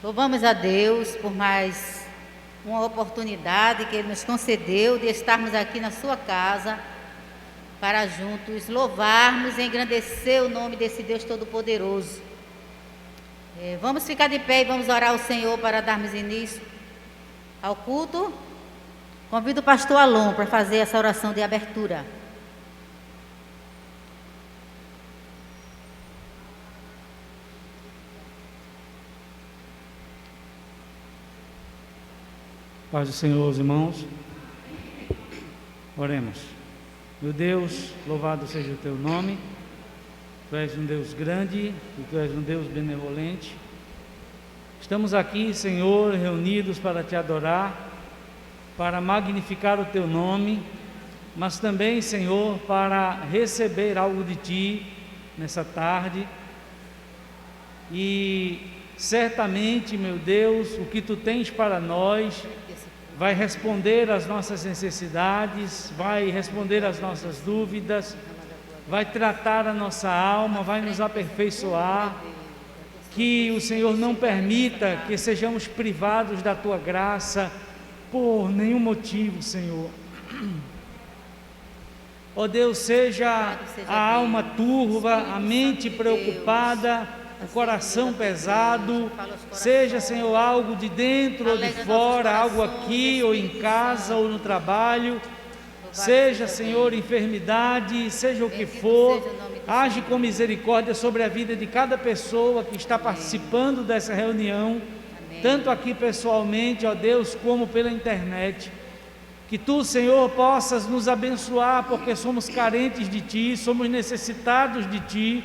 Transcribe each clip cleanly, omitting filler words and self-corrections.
Louvamos a Deus por mais uma oportunidade que Ele nos concedeu de estarmos aqui na sua casa para juntos louvarmos e engrandecer o nome desse Deus Todo-Poderoso. Vamos ficar de pé e vamos orar ao Senhor para darmos início ao culto. Convido o pastor Alon para fazer essa oração de abertura. Paz do Senhor, os irmãos. Oremos. Meu Deus, louvado seja o teu nome. Tu és um Deus grande e tu és um Deus benevolente. Estamos aqui, Senhor, reunidos para te adorar, para magnificar o teu nome, mas também, Senhor, para receber algo de ti nessa tarde. E certamente, meu Deus, o que tu tens para nós vai responder às nossas necessidades, vai responder às nossas dúvidas, vai tratar a nossa alma, vai nos aperfeiçoar. Que o Senhor não permita que sejamos privados da tua graça por nenhum motivo, Senhor. Ó Deus, seja a alma turva, a mente preocupada, o coração pesado, seja, Senhor, algo de dentro ou de fora, algo aqui ou em casa ou no trabalho, seja, Senhor, enfermidade, seja o que for, age com misericórdia sobre a vida de cada pessoa que está participando dessa reunião, tanto aqui pessoalmente, ó Deus, como pela internet. Que tu, Senhor, possas nos abençoar, porque somos carentes de ti, somos necessitados de ti.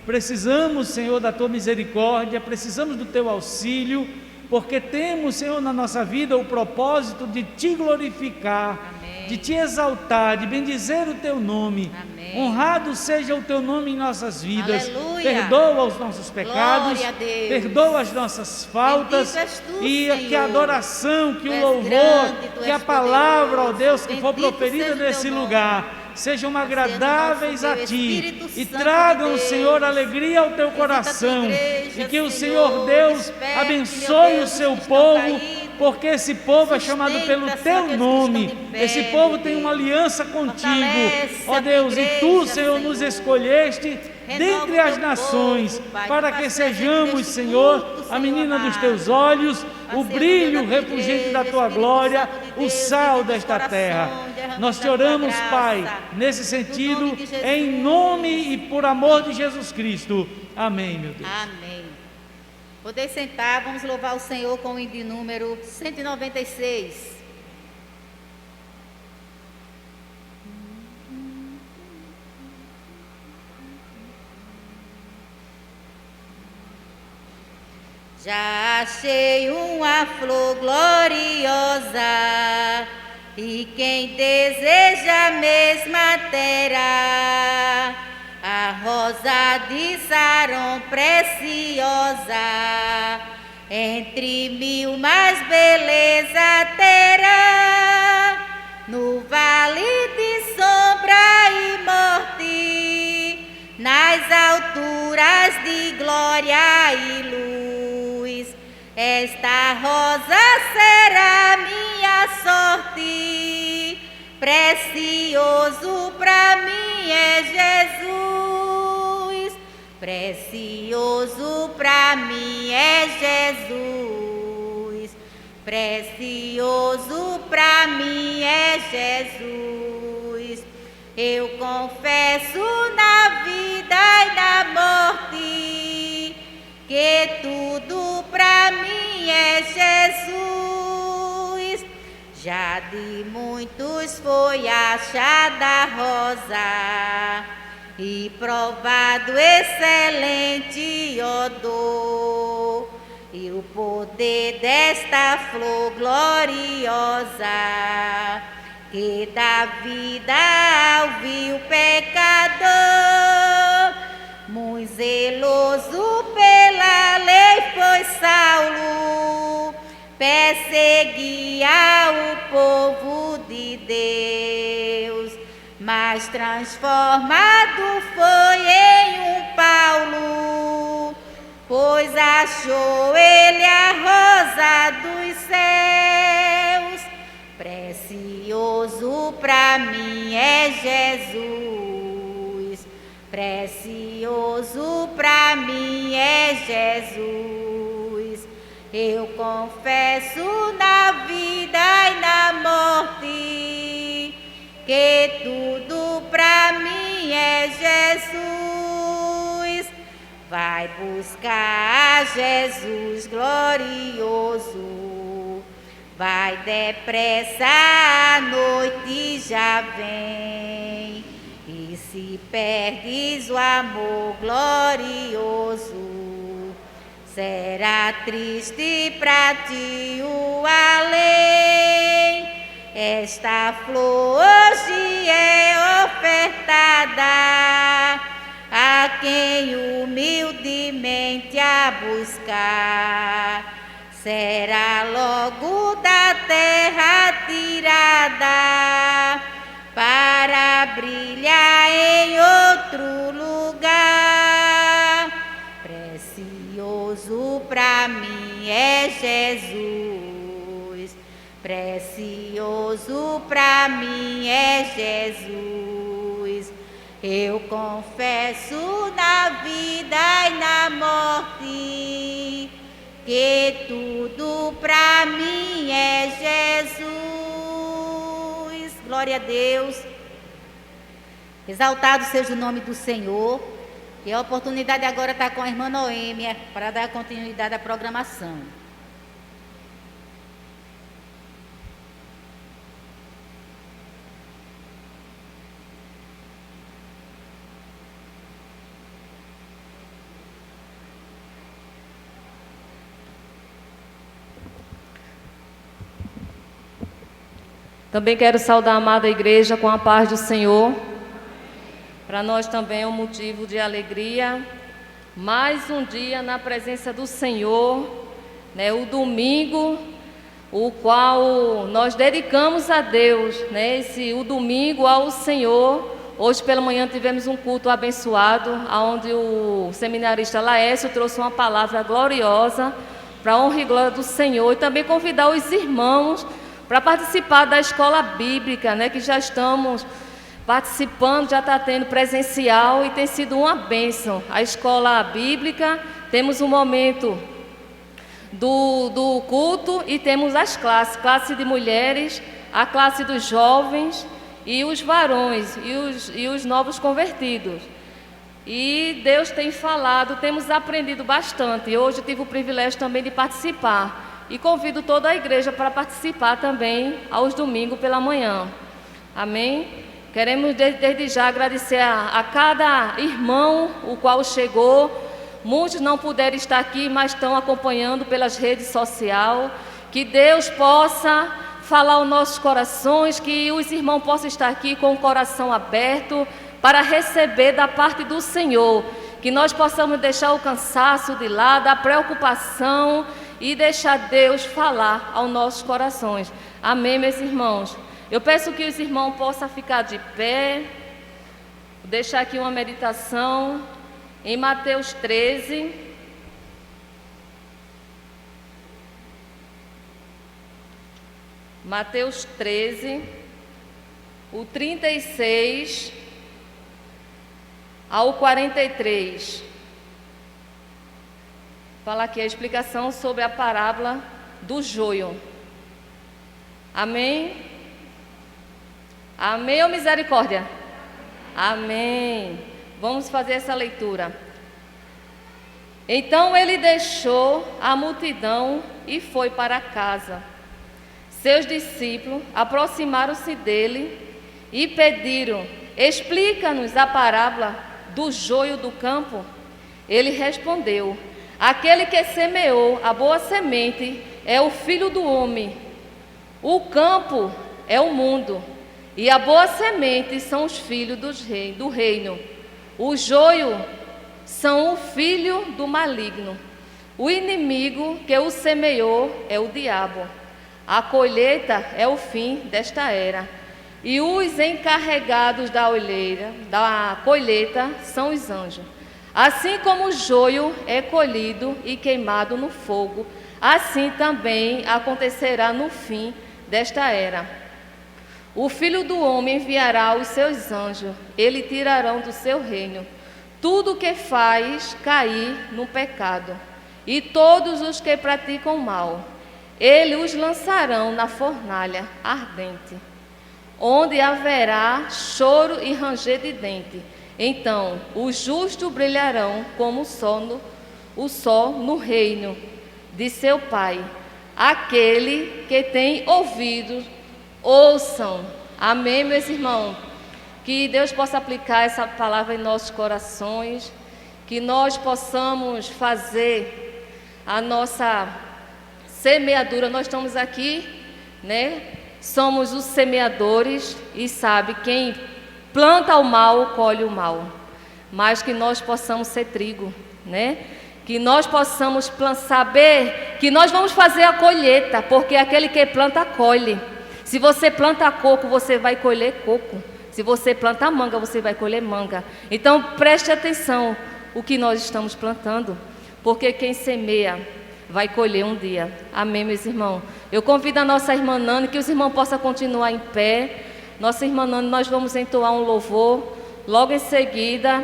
Precisamos, Senhor, da tua misericórdia, precisamos do teu auxílio, porque temos, Senhor, na nossa vida o propósito de te glorificar, amém, de te exaltar, de bendizer o teu nome. Amém. Honrado seja o teu nome em nossas vidas. Aleluia. Perdoa os nossos pecados, perdoa as nossas faltas, tu, e Senhor, que a adoração, que o louvor, grande, que a palavra, ó Deus, que for proferida nesse lugar, sejam agradáveis a Ti e tragam, Senhor, alegria ao Teu coração, e que o Senhor Deus abençoe o Seu povo, porque esse povo é chamado pelo Teu nome, esse povo tem uma aliança contigo, ó Deus, e Tu, Senhor, nos escolheste dentre as nações, para que sejamos, Senhor, a menina dos Teus olhos, o brilho refulgente da Tua glória, o sal desta terra. Nós te oramos, Pai, nesse sentido, em nome e por amor de Jesus Cristo. Amém, meu Deus. Amém. Poder sentar, vamos louvar o Senhor com o hino de número 196. Já achei uma flor gloriosa, e quem deseja a mesma terá, a rosa de Saron preciosa, entre mil mais beleza terá, no vale de sombra e morte, nas alturas de glória e luz, esta rosa será minha sorte, precioso para mim é Jesus, precioso para mim é Jesus, precioso para mim é Jesus. Eu confesso na vida e na morte que tudo para mim é Jesus. Já de muitos foi achada a rosa e provado excelente odor, e o poder desta flor gloriosa que dá vida ao vil pecador, muito zeloso pela lei foi Saulo, perseguia o povo de Deus, mas transformado foi em um Paulo, pois achou ele a rosa dos céus. Precioso pra mim é Jesus, precioso pra mim é Jesus. Eu confesso na vida e na morte que tudo pra mim é Jesus. Vai buscar Jesus glorioso, vai depressa, a noite já vem. E se perdes o amor glorioso, será triste pra ti o além. Esta flor hoje é ofertada a quem humildemente a buscar. Será logo da terra tirada para brilhar em outro lugar. Precioso pra mim é Jesus, precioso pra mim é Jesus. Eu confesso na vida e na morte que tudo pra mim é Jesus. Glória a Deus. Exaltado seja o nome do Senhor. E a oportunidade agora está com a irmã Noêmia para dar continuidade à programação. Também quero saudar a amada igreja com a paz do Senhor. Para nós também é um motivo de alegria. Mais um dia na presença do Senhor, né? O domingo, o qual nós dedicamos a Deus, né? O domingo ao Senhor. Hoje pela manhã tivemos um culto abençoado, onde o seminarista Laércio trouxe uma palavra gloriosa para a honra e glória do Senhor. E também convidar os irmãos para participar da escola bíblica, né, que já estamos participando, já está tendo presencial e tem sido uma bênção. A escola bíblica, temos um momento do culto e temos as classes, classe de mulheres, a classe dos jovens e os varões e os novos convertidos. E Deus tem falado, temos aprendido bastante. E hoje tive o privilégio também de participar. E convido toda a igreja para participar também aos domingos pela manhã. Amém? Queremos desde já agradecer a cada irmão o qual chegou. Muitos não puderam estar aqui, mas estão acompanhando pelas redes sociais. Que Deus possa falar aos nossos corações, que os irmãos possam estar aqui com o coração aberto para receber da parte do Senhor. Que nós possamos deixar o cansaço de lado, a preocupação e deixar Deus falar aos nossos corações. Amém, meus irmãos? Eu peço que os irmãos possam ficar de pé. Vou deixar aqui uma meditação em Mateus 13. Mateus 13, o 36 ao 43. Fala aqui a explicação sobre a parábola do joio. Amém? Amém ou misericórdia? Amém. Vamos fazer essa leitura. Então ele deixou a multidão e foi para casa. Seus discípulos aproximaram-se dele e pediram: explica-nos a parábola do joio do campo. Ele respondeu: aquele que semeou a boa semente é o Filho do Homem. O campo é o mundo, e a boa semente são os filhos do reino. O joio são o filho do maligno. O inimigo que o semeou é o diabo. A colheita é o fim desta era. E os encarregados da colheita são os anjos. Assim como o joio é colhido e queimado no fogo, assim também acontecerá no fim desta era. O Filho do Homem enviará os seus anjos, eles tirarão do seu reino tudo o que faz cair no pecado, e todos os que praticam mal, eles os lançarão na fornalha ardente, onde haverá choro e ranger de dente. Então os justos brilharão como o sol no reino de seu Pai. Aquele que tem ouvidos, ouçam. Amém, meus irmãos? Que Deus possa aplicar essa palavra em nossos corações, que nós possamos fazer a nossa semeadura. Nós estamos aqui, né? Somos os semeadores e sabe, quem planta o mal, colhe o mal. Mas que nós possamos ser trigo, né? Que nós possamos saber que nós vamos fazer a colheita, porque aquele que planta, colhe. Se você planta coco, você vai colher coco. Se você planta manga, você vai colher manga. Então preste atenção o que nós estamos plantando, porque quem semeia vai colher um dia. Amém, meus irmãos? Eu convido a nossa irmã Nani, que os irmãos possam continuar em pé. Nossa irmã Nani, nós vamos entoar um louvor. Logo em seguida,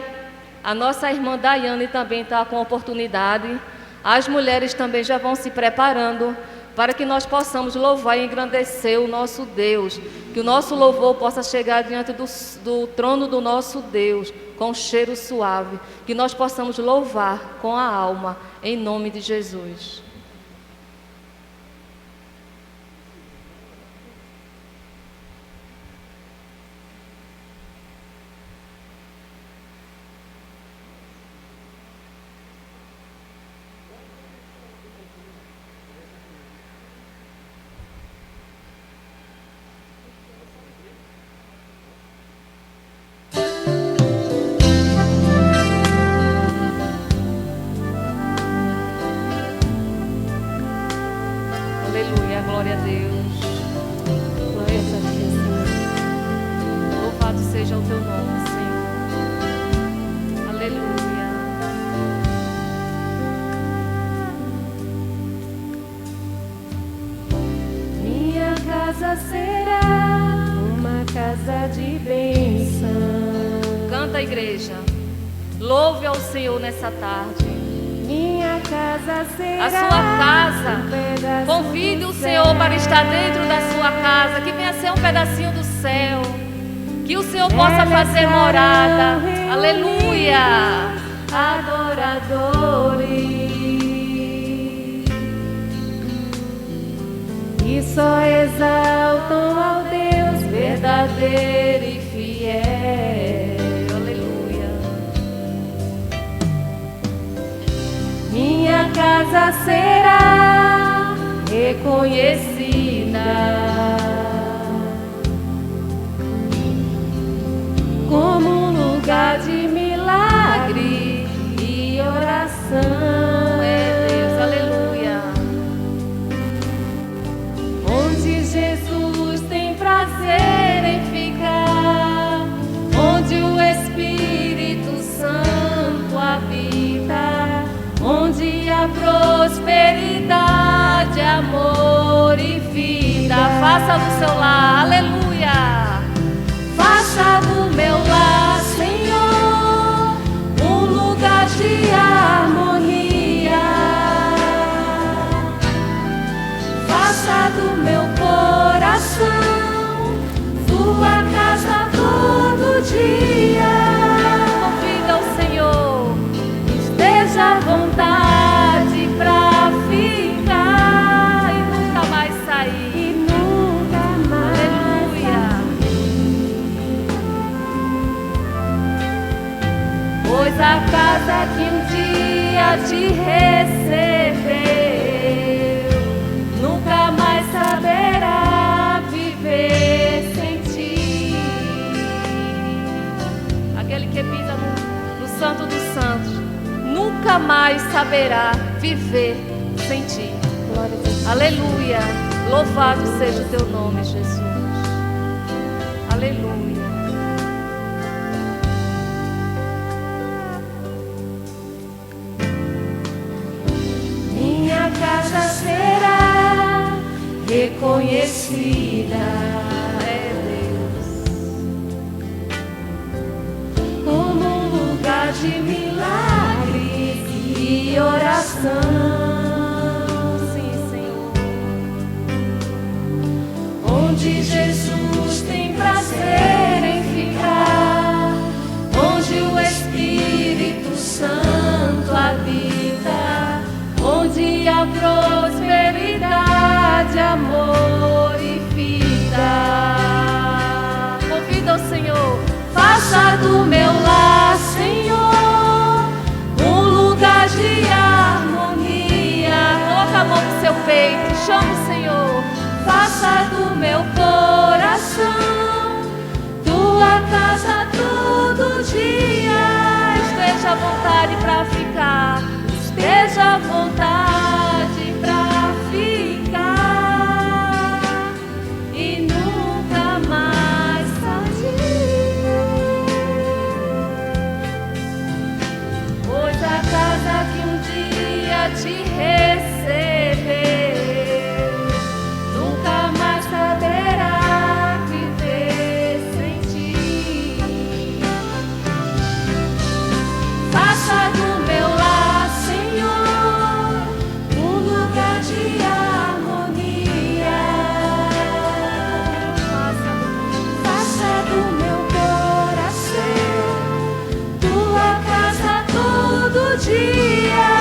a nossa irmã Daiane também está com oportunidade. As mulheres também já vão se preparando para que nós possamos louvar e engrandecer o nosso Deus. Que o nosso louvor possa chegar diante do trono do nosso Deus com cheiro suave. Que nós possamos louvar com a alma, em nome de Jesus. Glória a Deus. Glória a Deus. Louvado seja o teu nome, Senhor. Aleluia. Minha casa será uma casa de bênção. Canta, igreja. Louve ao Senhor nessa tarde. Minha casa será a sua casa. Convide o Senhor para estar dentro da sua casa, que venha ser um pedacinho do céu, que o Senhor possa fazer morada. Aleluia. Adoradores que só exaltam ao Deus verdadeiro e fiel. Minha casa será reconhecida como um lugar de milagre e oração. É Deus, aleluia. Onde Jesus tem prazer em ficar, onde o Espírito Santo habita, onde há prosperidade, amor e vida. Faça do seu lar, aleluia. Faça do meu lar, Senhor, um lugar de harmonia. Faça do meu coração sua casa todo dia. Convida o Senhor. Esteja à vontade pra ficar e nunca mais sair. E nunca mais. Aleluia. Pois a casa que um dia te recebeu nunca mais saberá viver sem ti. Aquele que pisa no Santo dos Santos nunca mais saberá viver sem ti. Glória a Deus. Aleluia. Louvado seja o teu nome, Jesus. Aleluia. casa será reconhecida, como um lugar de milagres e oração. Sim, Senhor. Onde Jesus tem prazer em ficar, onde o Espírito Santo habita, onde a prosperidade, amor e vida. Convido o Senhor, faça do meu lar, Senhor, um lugar de harmonia. Coloca a mão no seu peito, chama o Senhor. Faça do meu coração tua casa todo dia. Esteja à vontade pra ficar, esteja à vontade pra ficar e nunca mais sair. Pois a casa que um dia te receber nunca mais saberá viver sem ti. Faça do meu lar, Senhor, um lugar de harmonia. Faça do meu coração tua casa todo dia.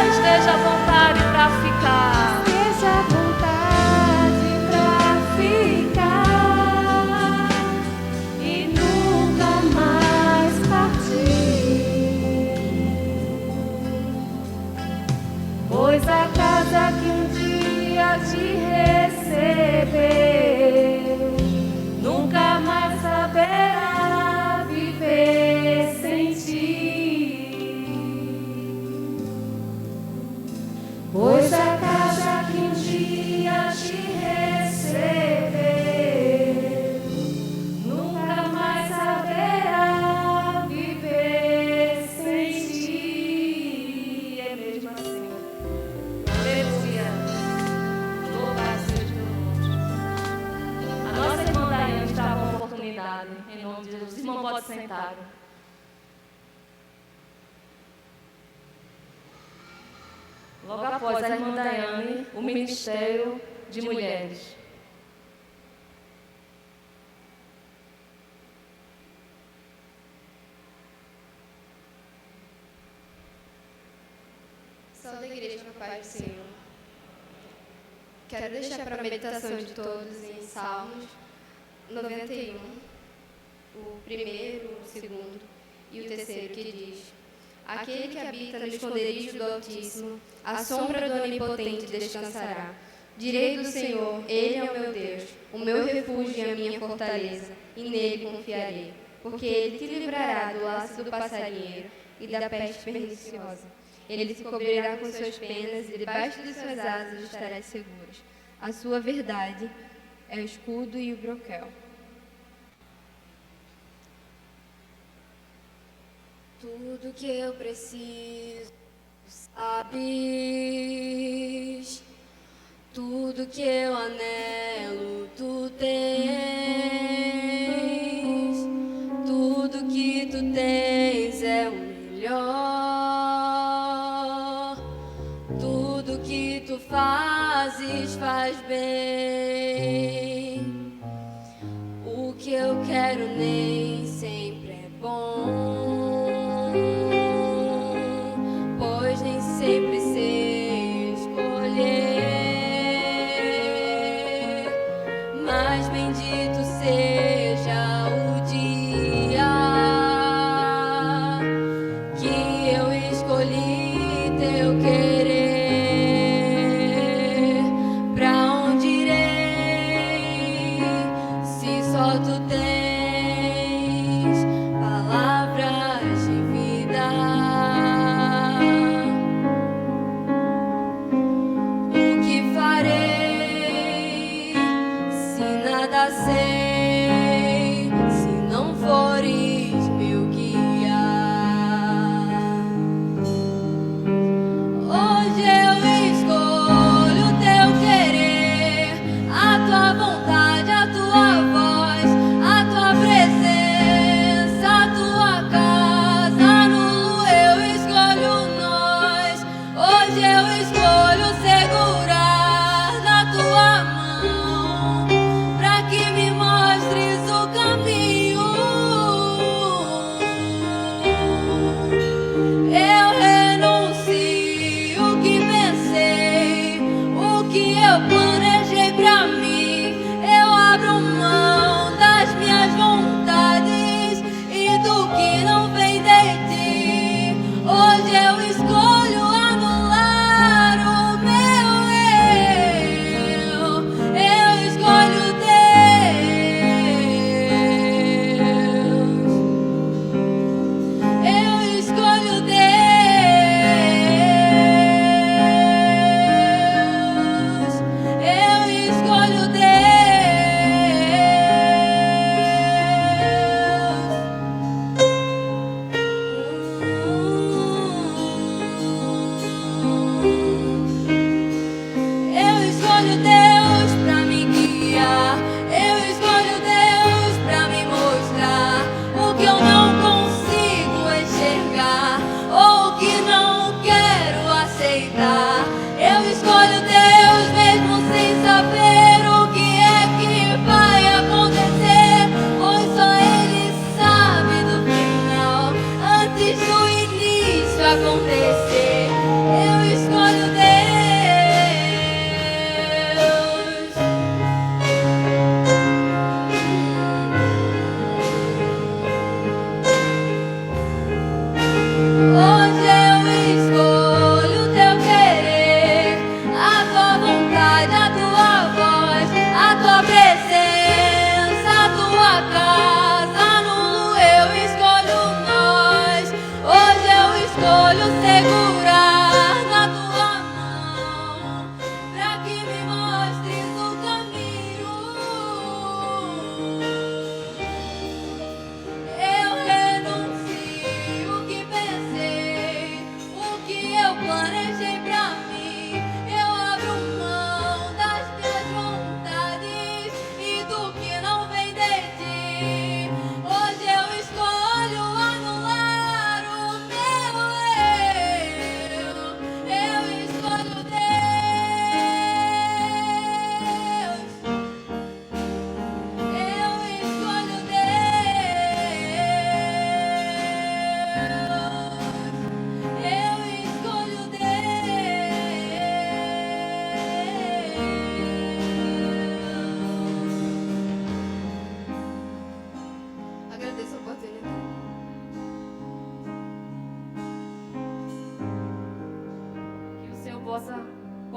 Esteja à vontade pra ficar. Esteja à vontade pra ficar e nunca mais partir. Pois a casa que um dia te receber nunca mais saberá viver sem ti. Pois a casa que um dia te receber nunca mais saberá viver sem ti. É mesmo assim. Aleluia. Louvado seja o teu nome. A nossa irmã Daiane está com a oportunidade. Em nome de Jesus. Irmão, pode sentar. Logo após a irmã Daiane, o Ministério de Mulheres. Salve a igreja na paz do Senhor. Quero deixar para a meditação de todos em Salmos 91, o primeiro, o segundo e o terceiro, que diz: aquele que habita no esconderijo do Altíssimo, à sombra do Onipotente descansará. Direi do Senhor, Ele é o meu Deus, o meu refúgio e a minha fortaleza, e nele confiarei. Porque Ele te livrará do laço do passarinheiro e da peste perniciosa. Ele te cobrirá com suas penas e debaixo de suas asas estarás seguros. A sua verdade é o escudo e o broquel. Tudo que eu preciso, sabes. Tudo que eu anelo, tu tens. Tudo que tu tens é o melhor. Tudo que tu fazes faz bem. O que eu quero nem sempre é bom. Nem sempre sei escolher, mas bendito seja o dia que eu escolhi teu querer. Pra onde irei se só tu tens palavras de vida? Sei, se não fores meu guia. Hoje eu escolho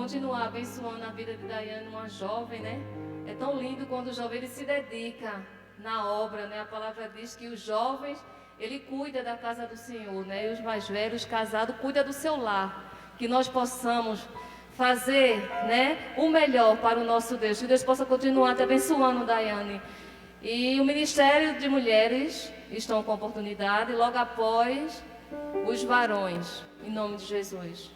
continuar abençoando a vida de Daiane, uma jovem, né? É tão lindo quando o jovem ele se dedica na obra, né? A palavra diz que os jovens, ele cuida da casa do Senhor, né? E os mais velhos, casados, cuida do seu lar. Que nós possamos fazer, né, o melhor para o nosso Deus. Que Deus possa continuar te abençoando, Daiane. E o Ministério de Mulheres estão com oportunidade logo após os varões, em nome de Jesus.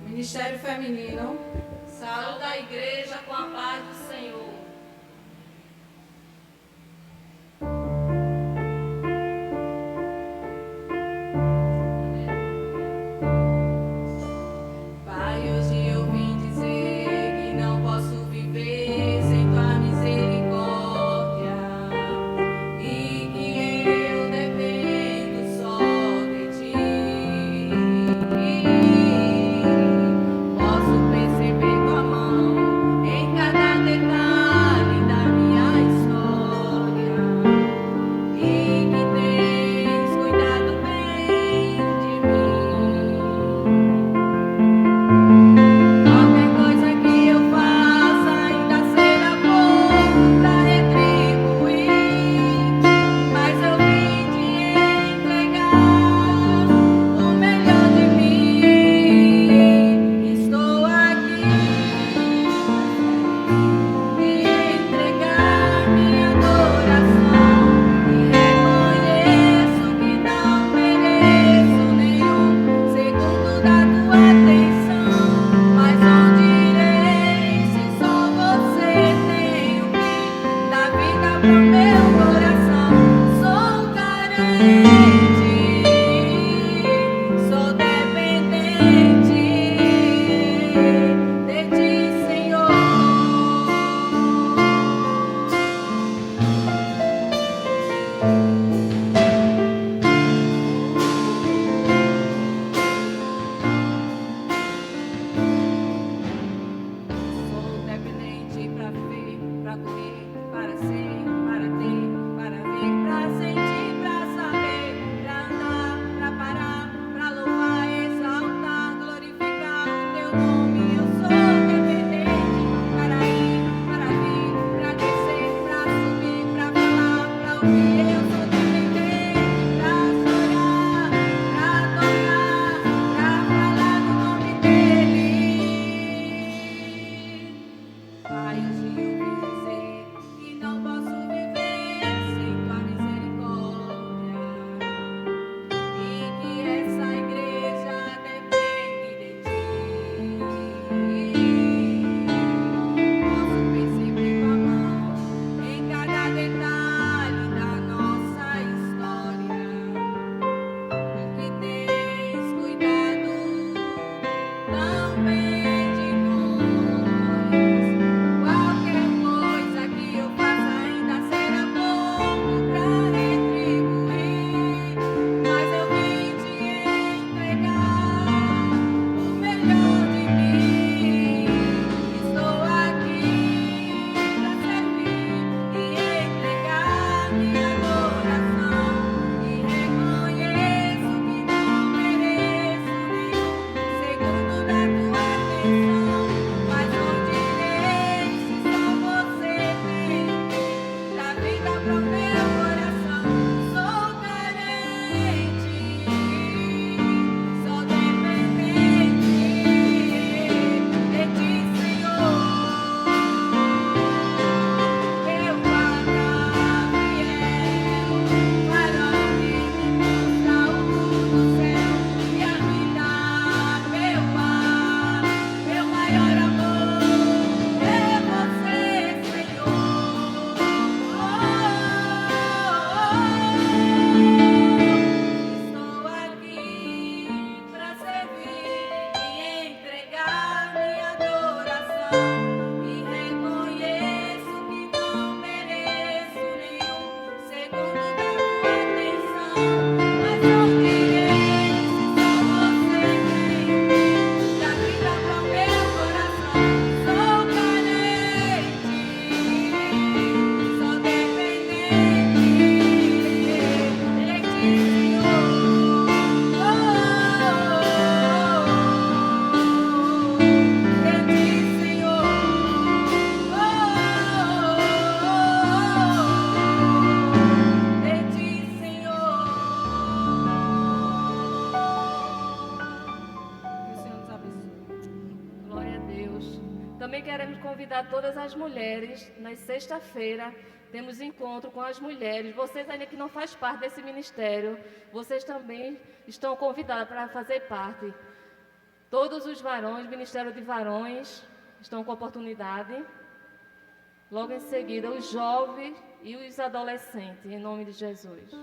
Ministério Feminino. Saúde a igreja com a paz do Senhor. Pai, hoje eu vim dizer que não posso viver sem tua misericórdia e que eu dependo só de ti. Posso perceber tua mão em cada detalhe da minha história e que tens cuidado bem de mim. Qualquer coisa que eu faça ainda será pouco pra retribuir, mas eu vim te entregar o melhor de mim. Estou aqui me entregar minha adoração e reconheço que não mereço nenhum segundo da tua atenção. Mas onde irei se só você tem o que dá vida pro meu coração? Sou carente, sou dependente de ti, Senhor. Sou dependente pra viver, pra correr, para ser, para ter. convidar todas as mulheres, na sexta-feira, temos encontro com as mulheres. Vocês ainda que não fazem parte desse ministério, vocês também estão convidados para fazer parte. Todos os varões, Ministério de Varões, estão com oportunidade. Logo em seguida, os jovens e os adolescentes, em nome de Jesus.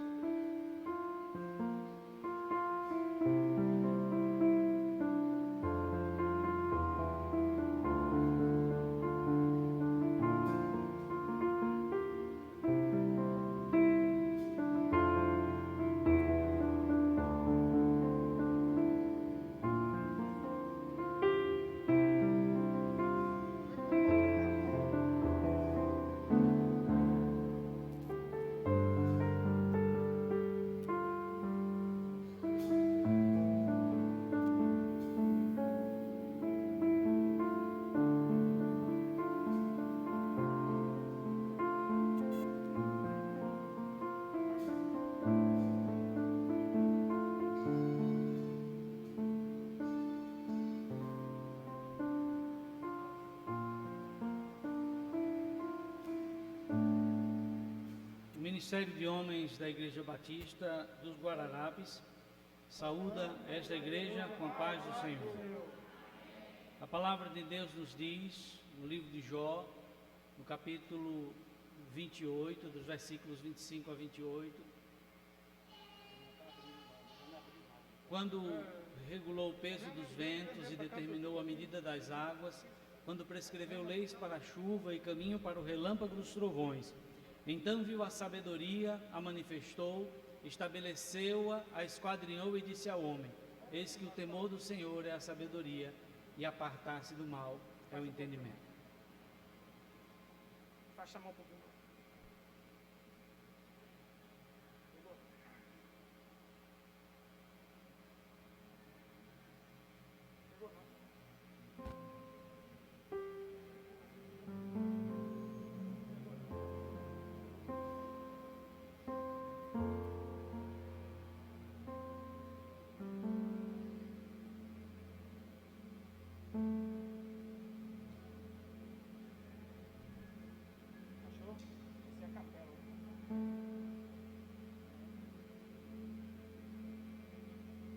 Ministério de Homens da Igreja Batista dos Guararapes saúda esta igreja com a paz do Senhor. A palavra de Deus nos diz, no livro de Jó, no capítulo 28, dos versículos 25 a 28, quando regulou o peso dos ventos e determinou a medida das águas, quando prescreveu leis para a chuva e caminho para o relâmpago dos trovões, então viu a sabedoria, a manifestou, estabeleceu-a, a esquadrinhou e disse ao homem: eis que o temor do Senhor é a sabedoria, e apartar-se do mal é o entendimento. Fecha a mão um pouquinho.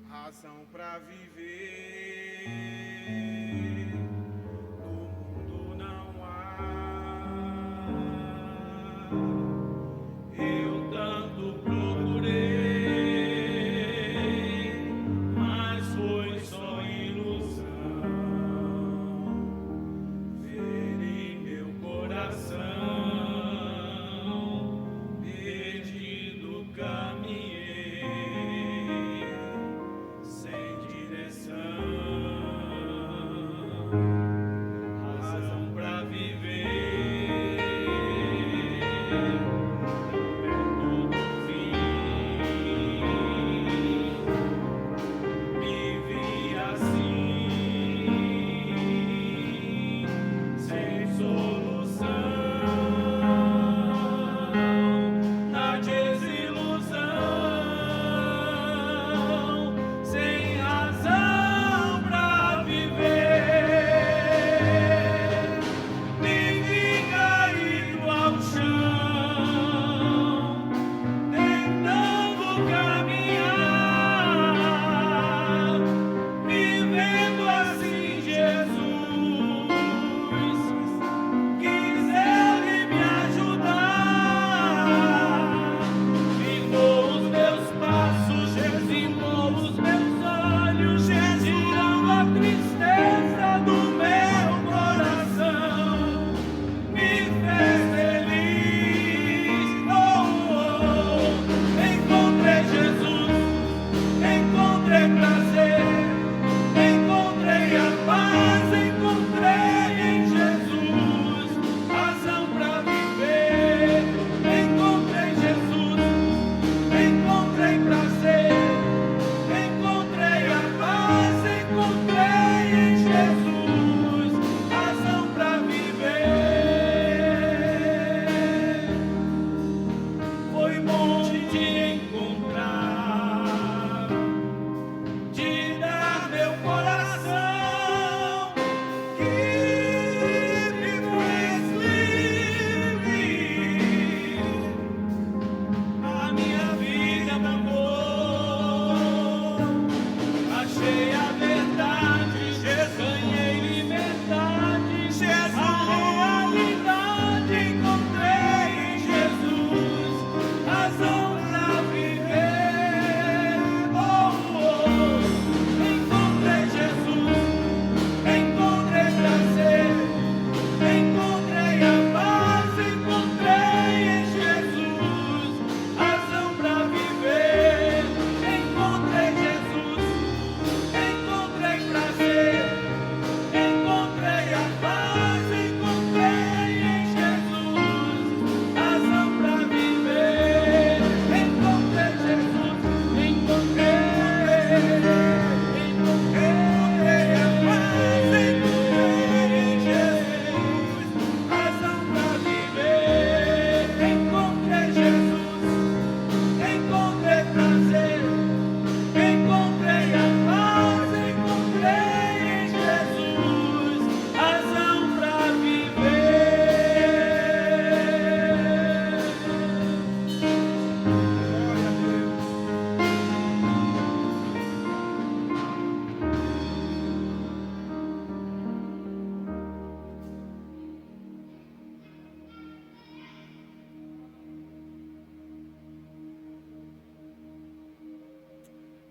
Razão para viver, no mundo não há. Eu tanto procurei, mas foi só ilusão. Ver em meu coração, perdido caminhei. Sem direção.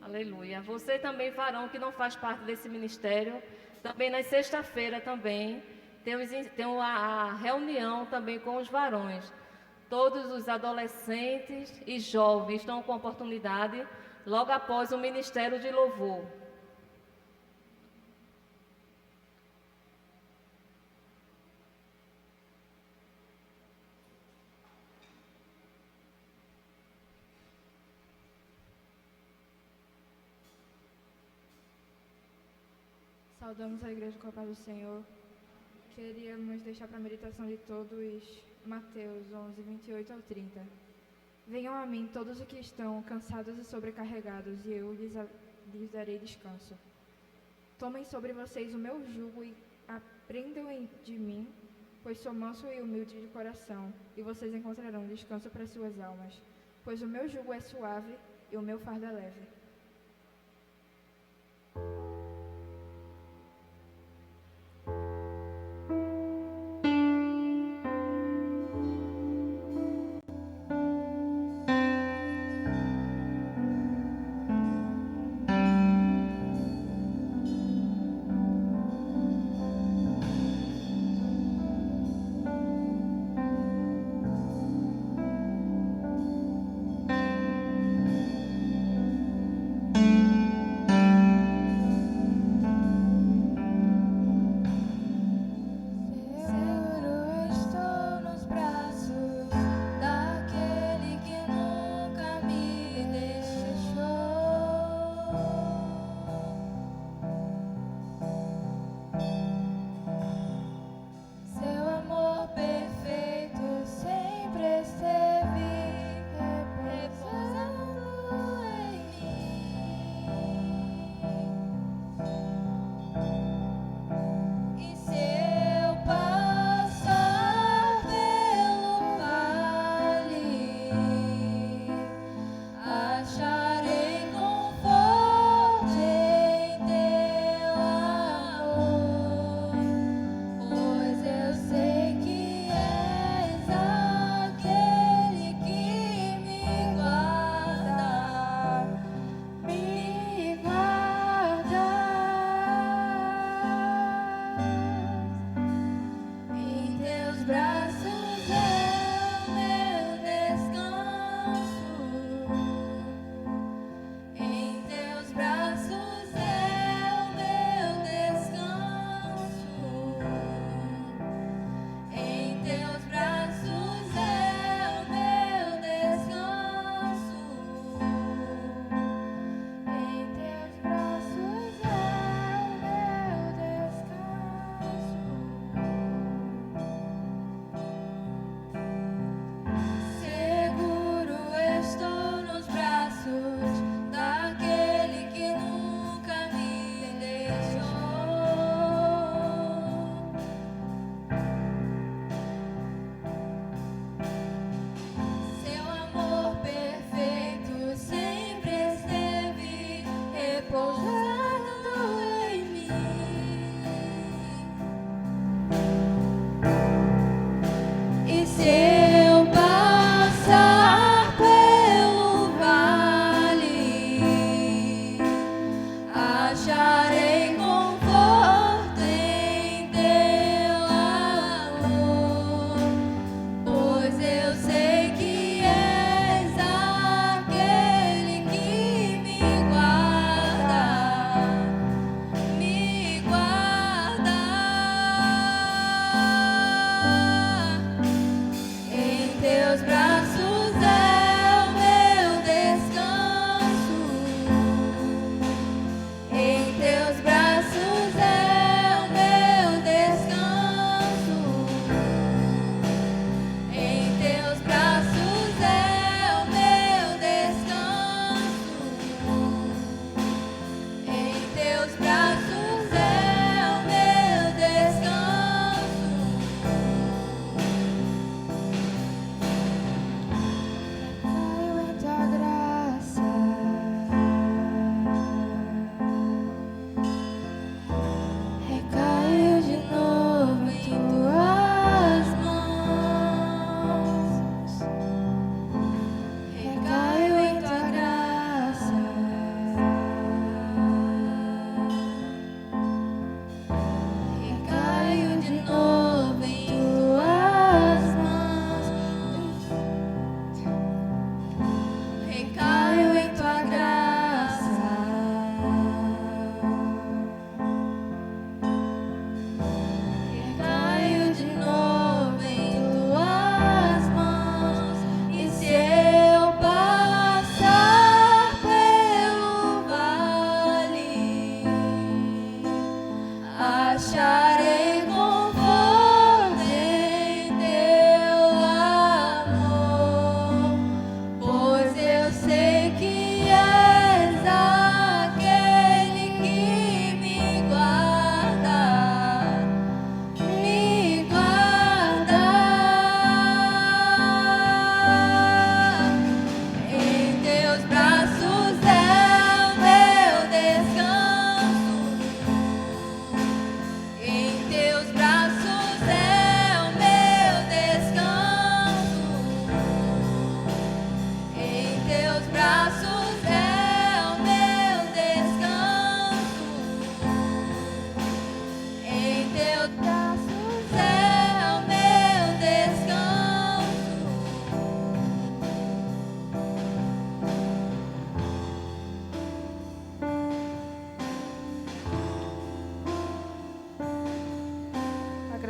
Aleluia. Você também, varão, que não faz parte desse ministério, também na sexta-feira também tem a reunião também com os varões. Todos os adolescentes e jovens estão com oportunidade logo após o ministério de louvor. Saudamos a igreja com a paz do Senhor. Queríamos deixar para a meditação de todos Mateus 11, 28 ao 30. Venham a mim todos os que estão cansados e sobrecarregados, e eu lhes darei descanso. Tomem sobre vocês o meu jugo e aprendam de mim, pois sou manso e humilde de coração, e vocês encontrarão descanso para suas almas. Pois o meu jugo é suave e o meu fardo é leve.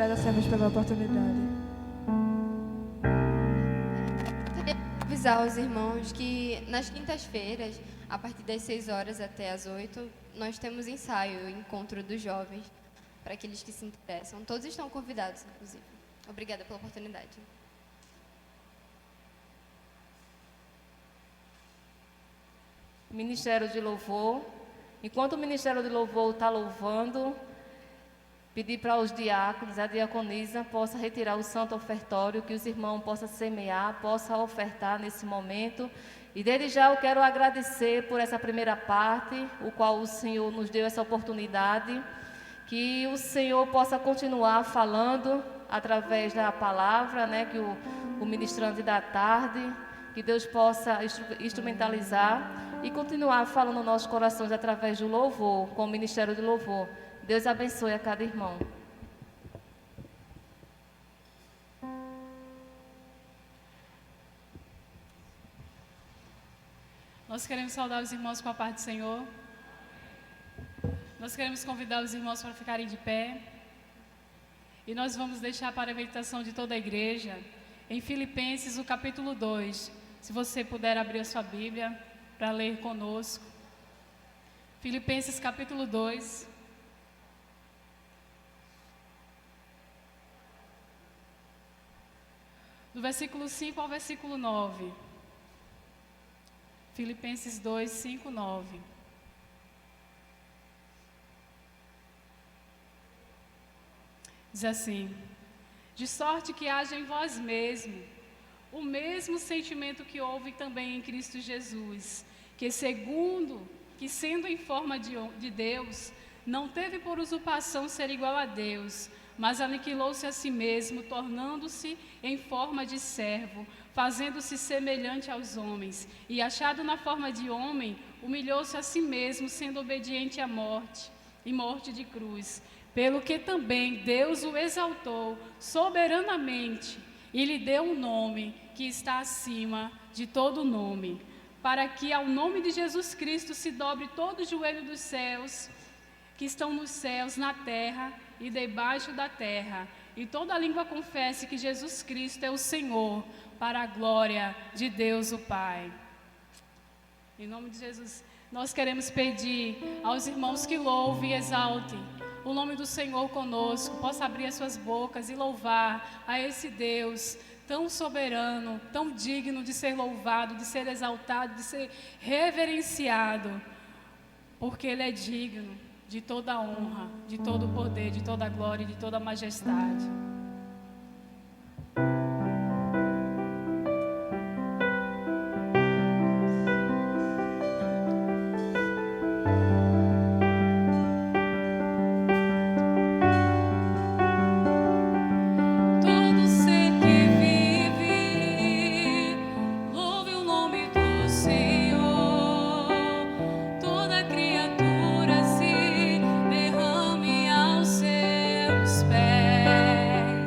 agradecemos pela oportunidade. Queria avisar os irmãos que nas quintas-feiras, a partir das 6 horas até as 8, nós temos ensaio, o encontro dos jovens, para aqueles que se interessam. Todos estão convidados, inclusive. Obrigada pela oportunidade. Ministério de Louvor. Enquanto o Ministério de Louvor está louvando, pedir para os diáconos, a diaconisa, possa retirar o santo ofertório, que os irmãos possam semear, possam ofertar nesse momento. E desde já eu quero agradecer por essa primeira parte, o qual o Senhor nos deu essa oportunidade, que o Senhor possa continuar falando através da palavra, né, que o ministrante da tarde, que Deus possa instrumentalizar e continuar falando nos nossos corações através do louvor, com o Ministério de Louvor. Deus abençoe a cada irmão. Nós queremos saudar os irmãos com a paz do Senhor. Nós queremos convidar os irmãos para ficarem de pé. E nós vamos deixar para a meditação de toda a igreja, em Filipenses, o capítulo 2. Se você puder abrir a sua Bíblia para ler conosco. Filipenses, capítulo 2. Do versículo 5 ao versículo 9. Filipenses 2, 5, 9. Diz assim: de sorte que haja em vós mesmo o mesmo sentimento que houve também em Cristo Jesus, que sendo em forma de Deus, não teve por usurpação ser igual a Deus, mas aniquilou-se a si mesmo, tornando-se em forma de servo, fazendo-se semelhante aos homens, e achado na forma de homem, humilhou-se a si mesmo, sendo obediente à morte, e morte de cruz. Pelo que também Deus o exaltou soberanamente, e lhe deu um nome que está acima de todo nome, para que ao nome de Jesus Cristo se dobre todo o joelho dos céus, que estão nos céus, na terra e debaixo da terra, e toda língua confesse que Jesus Cristo é o Senhor, para a glória de Deus o Pai. Em nome de Jesus, nós queremos pedir aos irmãos que louvem e exaltem o nome do Senhor conosco, possa abrir as suas bocas e louvar a esse Deus tão soberano, tão digno de ser louvado, de ser exaltado, de ser reverenciado, porque Ele é digno de toda a honra, de todo o poder, de toda a glória e de toda a majestade. Pés.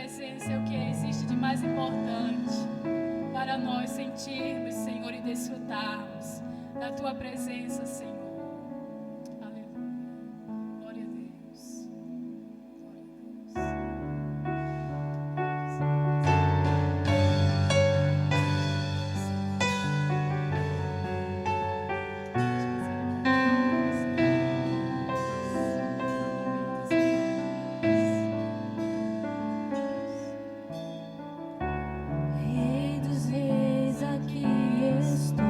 presença é o que existe de mais importante para nós sentirmos, Senhor, e desfrutarmos da Tua presença, Senhor. Aleluia. Glória a Deus. Rei dos reis, aqui estou.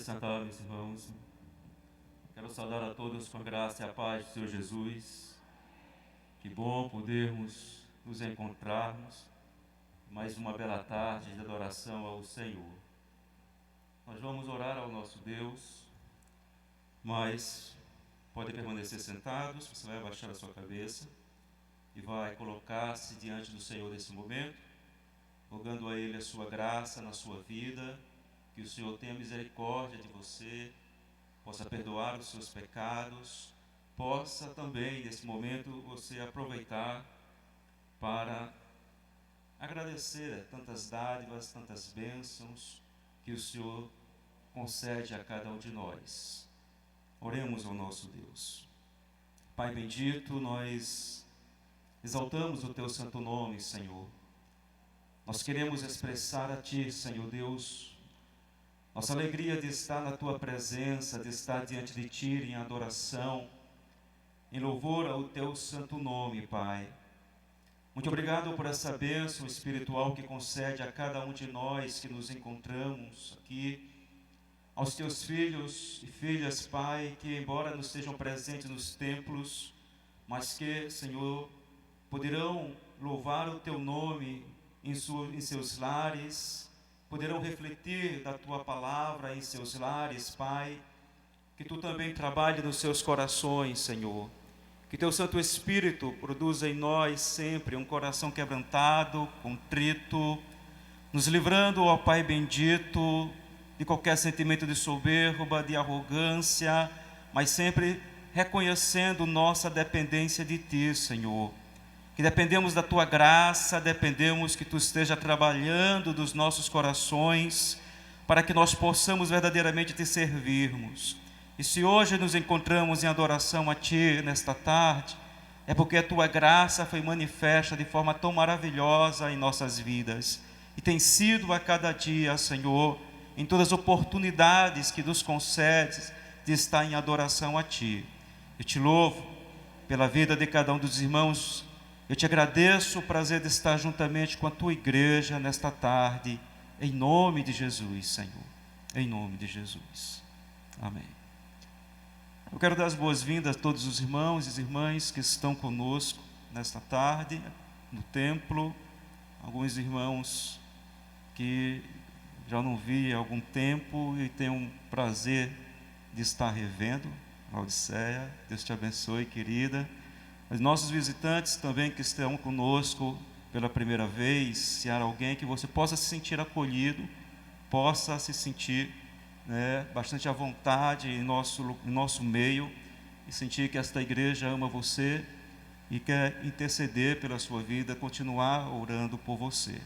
sentar, meus irmãos. Quero saudar a todos com a graça e a paz do Senhor Jesus. Que bom podermos nos encontrarmos. Mais uma bela tarde de adoração ao Senhor. Nós vamos orar ao nosso Deus, mas podem permanecer sentados. Você vai abaixar a sua cabeça e vai colocar-se diante do Senhor nesse momento, rogando a Ele a sua graça na sua vida, que o Senhor tenha misericórdia de você, possa perdoar os seus pecados, possa também, nesse momento, você aproveitar para agradecer tantas dádivas, tantas bênçãos que o Senhor concede a cada um de nós. Oremos ao nosso Deus. Pai bendito, nós exaltamos o Teu santo nome, Senhor. Nós queremos expressar a Ti, Senhor Deus, nossa alegria de estar na Tua presença, de estar diante de Ti em adoração, em louvor ao Teu santo nome, Pai. Muito obrigado por essa bênção espiritual que concede a cada um de nós que nos encontramos aqui, aos Teus filhos e filhas, Pai, que embora não estejam presentes nos templos, mas que, Senhor, poderão louvar o Teu nome em seus lares, poderão refletir da Tua palavra em seus lares, Pai. Que Tu também trabalhe nos seus corações, Senhor. Que Teu Santo Espírito produza em nós sempre um coração quebrantado, contrito, nos livrando, ó Pai bendito, de qualquer sentimento de soberba, de arrogância, mas sempre reconhecendo nossa dependência de Ti, Senhor. Que dependemos da Tua graça, dependemos que Tu esteja trabalhando dos nossos corações, para que nós possamos verdadeiramente Te servirmos. E se hoje nos encontramos em adoração a Ti nesta tarde, é porque a Tua graça foi manifesta de forma tão maravilhosa em nossas vidas. E tem sido a cada dia, Senhor, em todas as oportunidades que nos concedes de estar em adoração a Ti. Eu Te louvo pela vida de cada um dos irmãos. Eu Te agradeço o prazer de estar juntamente com a Tua igreja nesta tarde, em nome de Jesus, Senhor. Em nome de Jesus. Amém. Eu quero dar as boas-vindas a todos os irmãos e irmãs que estão conosco nesta tarde, no templo. Alguns irmãos que já não vi há algum tempo e tenho um prazer de estar revendo. Laodiceia, Deus te abençoe, querida. Os nossos visitantes também que estão conosco pela primeira vez, se há alguém que você possa se sentir acolhido, possa se sentir bastante à vontade em nosso meio e sentir que esta igreja ama você e quer interceder pela sua vida, continuar orando por você.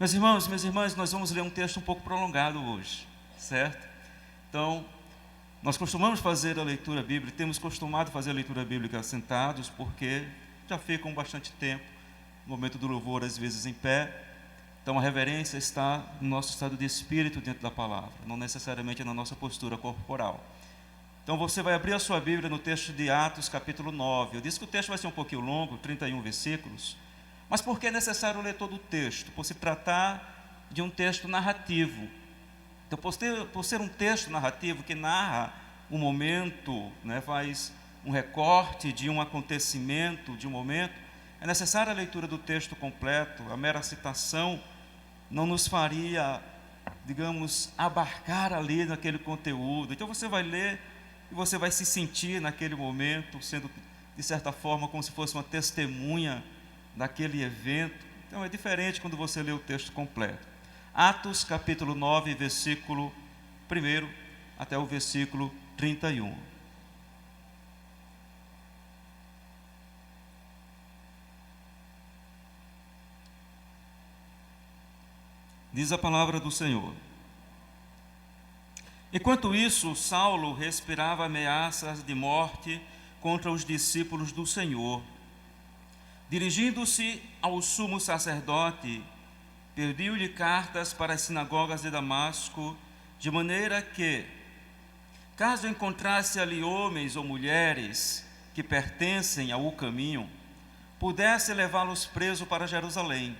Meus irmãos, minhas irmãs, nós vamos ler um texto um pouco prolongado hoje, certo? Então, nós costumamos fazer a leitura bíblica, temos costumado fazer a leitura bíblica sentados, porque já ficam bastante tempo, no momento do louvor, às vezes em pé. Então a reverência está no nosso estado de espírito dentro da palavra, não necessariamente na nossa postura corporal. Então você vai abrir a sua Bíblia no texto de Atos, capítulo 9. Eu disse que o texto vai ser um pouquinho longo, 31 versículos, mas por que é necessário ler todo o texto? Por se tratar de um texto narrativo. Então, por ser um texto narrativo que narra um momento, faz um recorte de um acontecimento, de um momento, é necessária a leitura do texto completo. A mera citação não nos faria, digamos, abarcar ali naquele conteúdo. Então você vai ler e você vai se sentir naquele momento, sendo, de certa forma, como se fosse uma testemunha daquele evento. Então é diferente quando você lê o texto completo. Atos capítulo 9, versículo 1 até o versículo 31. Diz a palavra do Senhor. Enquanto isso, Saulo respirava ameaças de morte contra os discípulos do Senhor. Dirigindo-se ao sumo sacerdote, pediu-lhe cartas para as sinagogas de Damasco, de maneira que, caso encontrasse ali homens ou mulheres que pertencem ao caminho, pudesse levá-los preso para Jerusalém.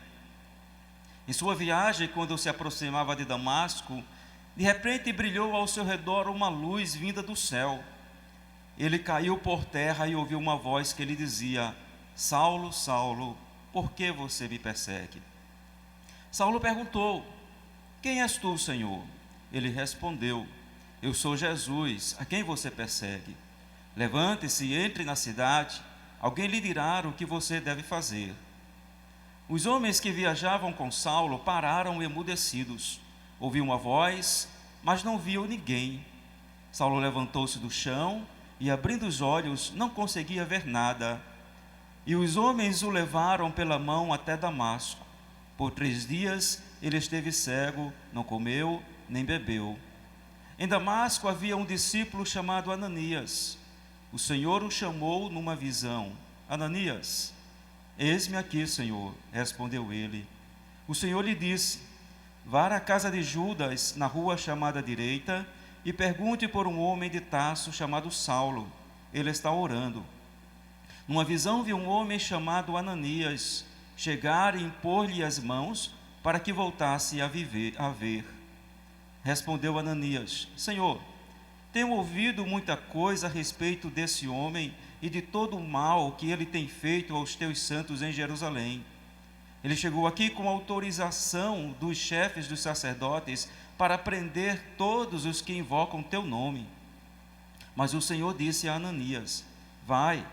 Em sua viagem, quando se aproximava de Damasco, De repente brilhou ao seu redor uma luz vinda do céu. Ele caiu por terra e ouviu uma voz que lhe dizia: Saulo, Saulo, por que você me persegue? Saulo perguntou: Quem és tu, Senhor? Ele respondeu: Eu sou Jesus, a quem você persegue. Levante-se e entre na cidade, alguém lhe dirá o que você deve fazer. Os homens que viajavam com Saulo pararam emudecidos. Ouviu uma voz, mas não viu ninguém. Saulo levantou-se do chão e, abrindo os olhos, não conseguia ver nada. E os homens o levaram pela mão até Damasco. Por 3 dias ele esteve cego, não comeu nem bebeu. Em Damasco havia um discípulo chamado Ananias. O Senhor o chamou numa visão: Ananias. Eis-me aqui, Senhor, respondeu ele. O Senhor lhe disse: Vá à casa de Judas, na rua chamada Direita, e pergunte por um homem de Tarso chamado Saulo. Ele está orando. Numa visão viu um homem chamado Ananias chegar e impor-lhe as mãos para que voltasse a ver. Respondeu Ananias: Senhor, tenho ouvido muita coisa a respeito desse homem e de todo o mal que ele tem feito aos teus santos em Jerusalém. Ele chegou aqui com autorização dos chefes dos sacerdotes para prender todos os que invocam teu nome. Mas o Senhor disse a Ananias: Vai,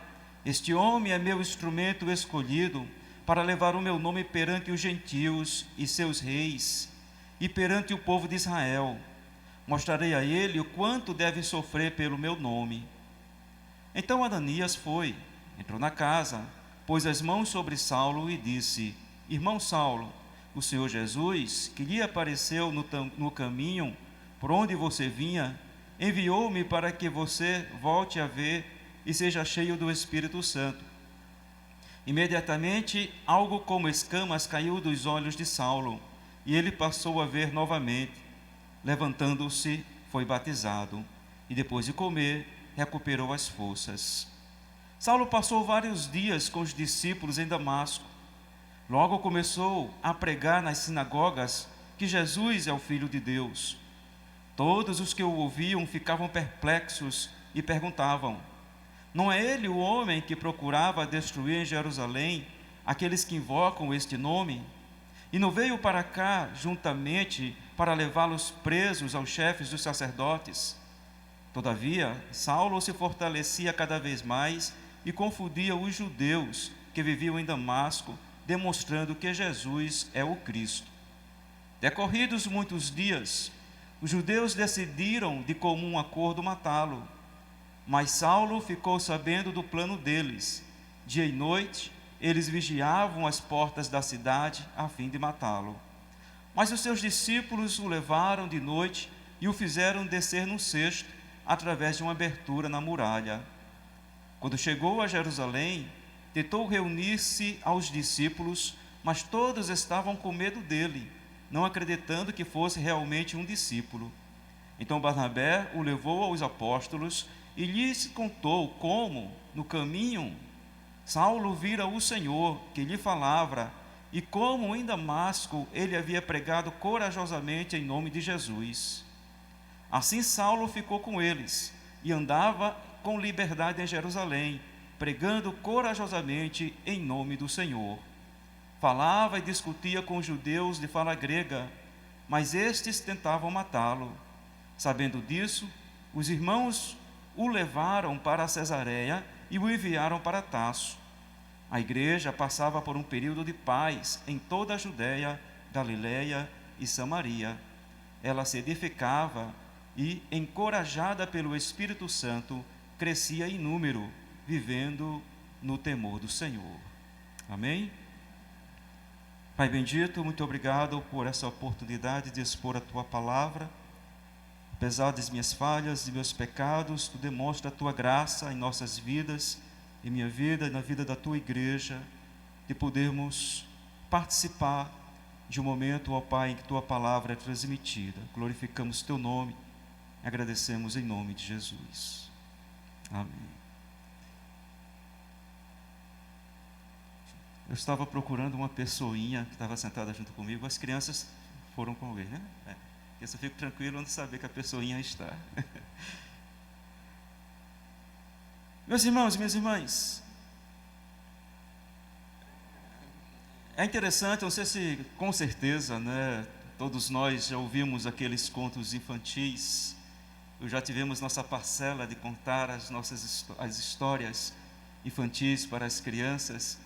este homem é meu instrumento escolhido para levar o meu nome perante os gentios e seus reis e perante o povo de Israel. Mostrarei a ele o quanto deve sofrer pelo meu nome. Então Ananias foi, entrou na casa, pôs as mãos sobre Saulo e disse: Irmão Saulo, o Senhor Jesus, que lhe apareceu no caminho por onde você vinha, enviou-me para que você volte a ver e seja cheio do Espírito Santo. Imediatamente, algo como escamas caiu dos olhos de Saulo, e ele passou a ver novamente. Levantando-se, foi batizado, e depois de comer, recuperou as forças. Saulo passou vários dias com os discípulos em Damasco. Logo começou a pregar nas sinagogas que Jesus é o Filho de Deus. Todos os que o ouviam ficavam perplexos e perguntavam: Não é ele o homem que procurava destruir em Jerusalém aqueles que invocam este nome? E não veio para cá juntamente para levá-los presos aos chefes dos sacerdotes? Todavia, Saulo se fortalecia cada vez mais e confundia os judeus que viviam em Damasco, demonstrando que Jesus é o Cristo. Decorridos muitos dias, os judeus decidiram de comum acordo matá-lo. Mas Saulo ficou sabendo do plano deles. Dia e noite, eles vigiavam as portas da cidade a fim de matá-lo. Mas os seus discípulos o levaram de noite e o fizeram descer num cesto, através de uma abertura na muralha. Quando chegou a Jerusalém, tentou reunir-se aos discípulos, mas todos estavam com medo dele, não acreditando que fosse realmente um discípulo. Então Barnabé o levou aos apóstolos e lhes contou como, no caminho, Saulo vira o Senhor, que lhe falava, e como em Damasco ele havia pregado corajosamente em nome de Jesus. Assim Saulo ficou com eles e andava com liberdade em Jerusalém, pregando corajosamente em nome do Senhor. Falava e discutia com os judeus de fala grega, mas estes tentavam matá-lo. Sabendo disso, os irmãos o levaram para Cesareia e o enviaram para Tarso. A igreja passava por um período de paz em toda a Judéia, Galiléia e Samaria. Ela se edificava e, encorajada pelo Espírito Santo, crescia em número, vivendo no temor do Senhor. Amém? Pai bendito, muito obrigado por essa oportunidade de expor a Tua palavra. Apesar das minhas falhas e meus pecados, Tu demonstra a Tua graça em nossas vidas, em minha vida e na vida da Tua igreja, de podermos participar de um momento, ó Pai, em que Tua palavra é transmitida. Glorificamos Teu nome, agradecemos em nome de Jesus. Amém. Eu estava procurando uma pessoinha que estava sentada junto comigo, as crianças foram com ele, né? eu só fico tranquilo de saber que a pessoinha está. Meus irmãos e minhas irmãs, é interessante, não sei se com certeza, né, todos nós já ouvimos aqueles contos infantis, já tivemos nossa parcela de contar as histórias infantis para as crianças,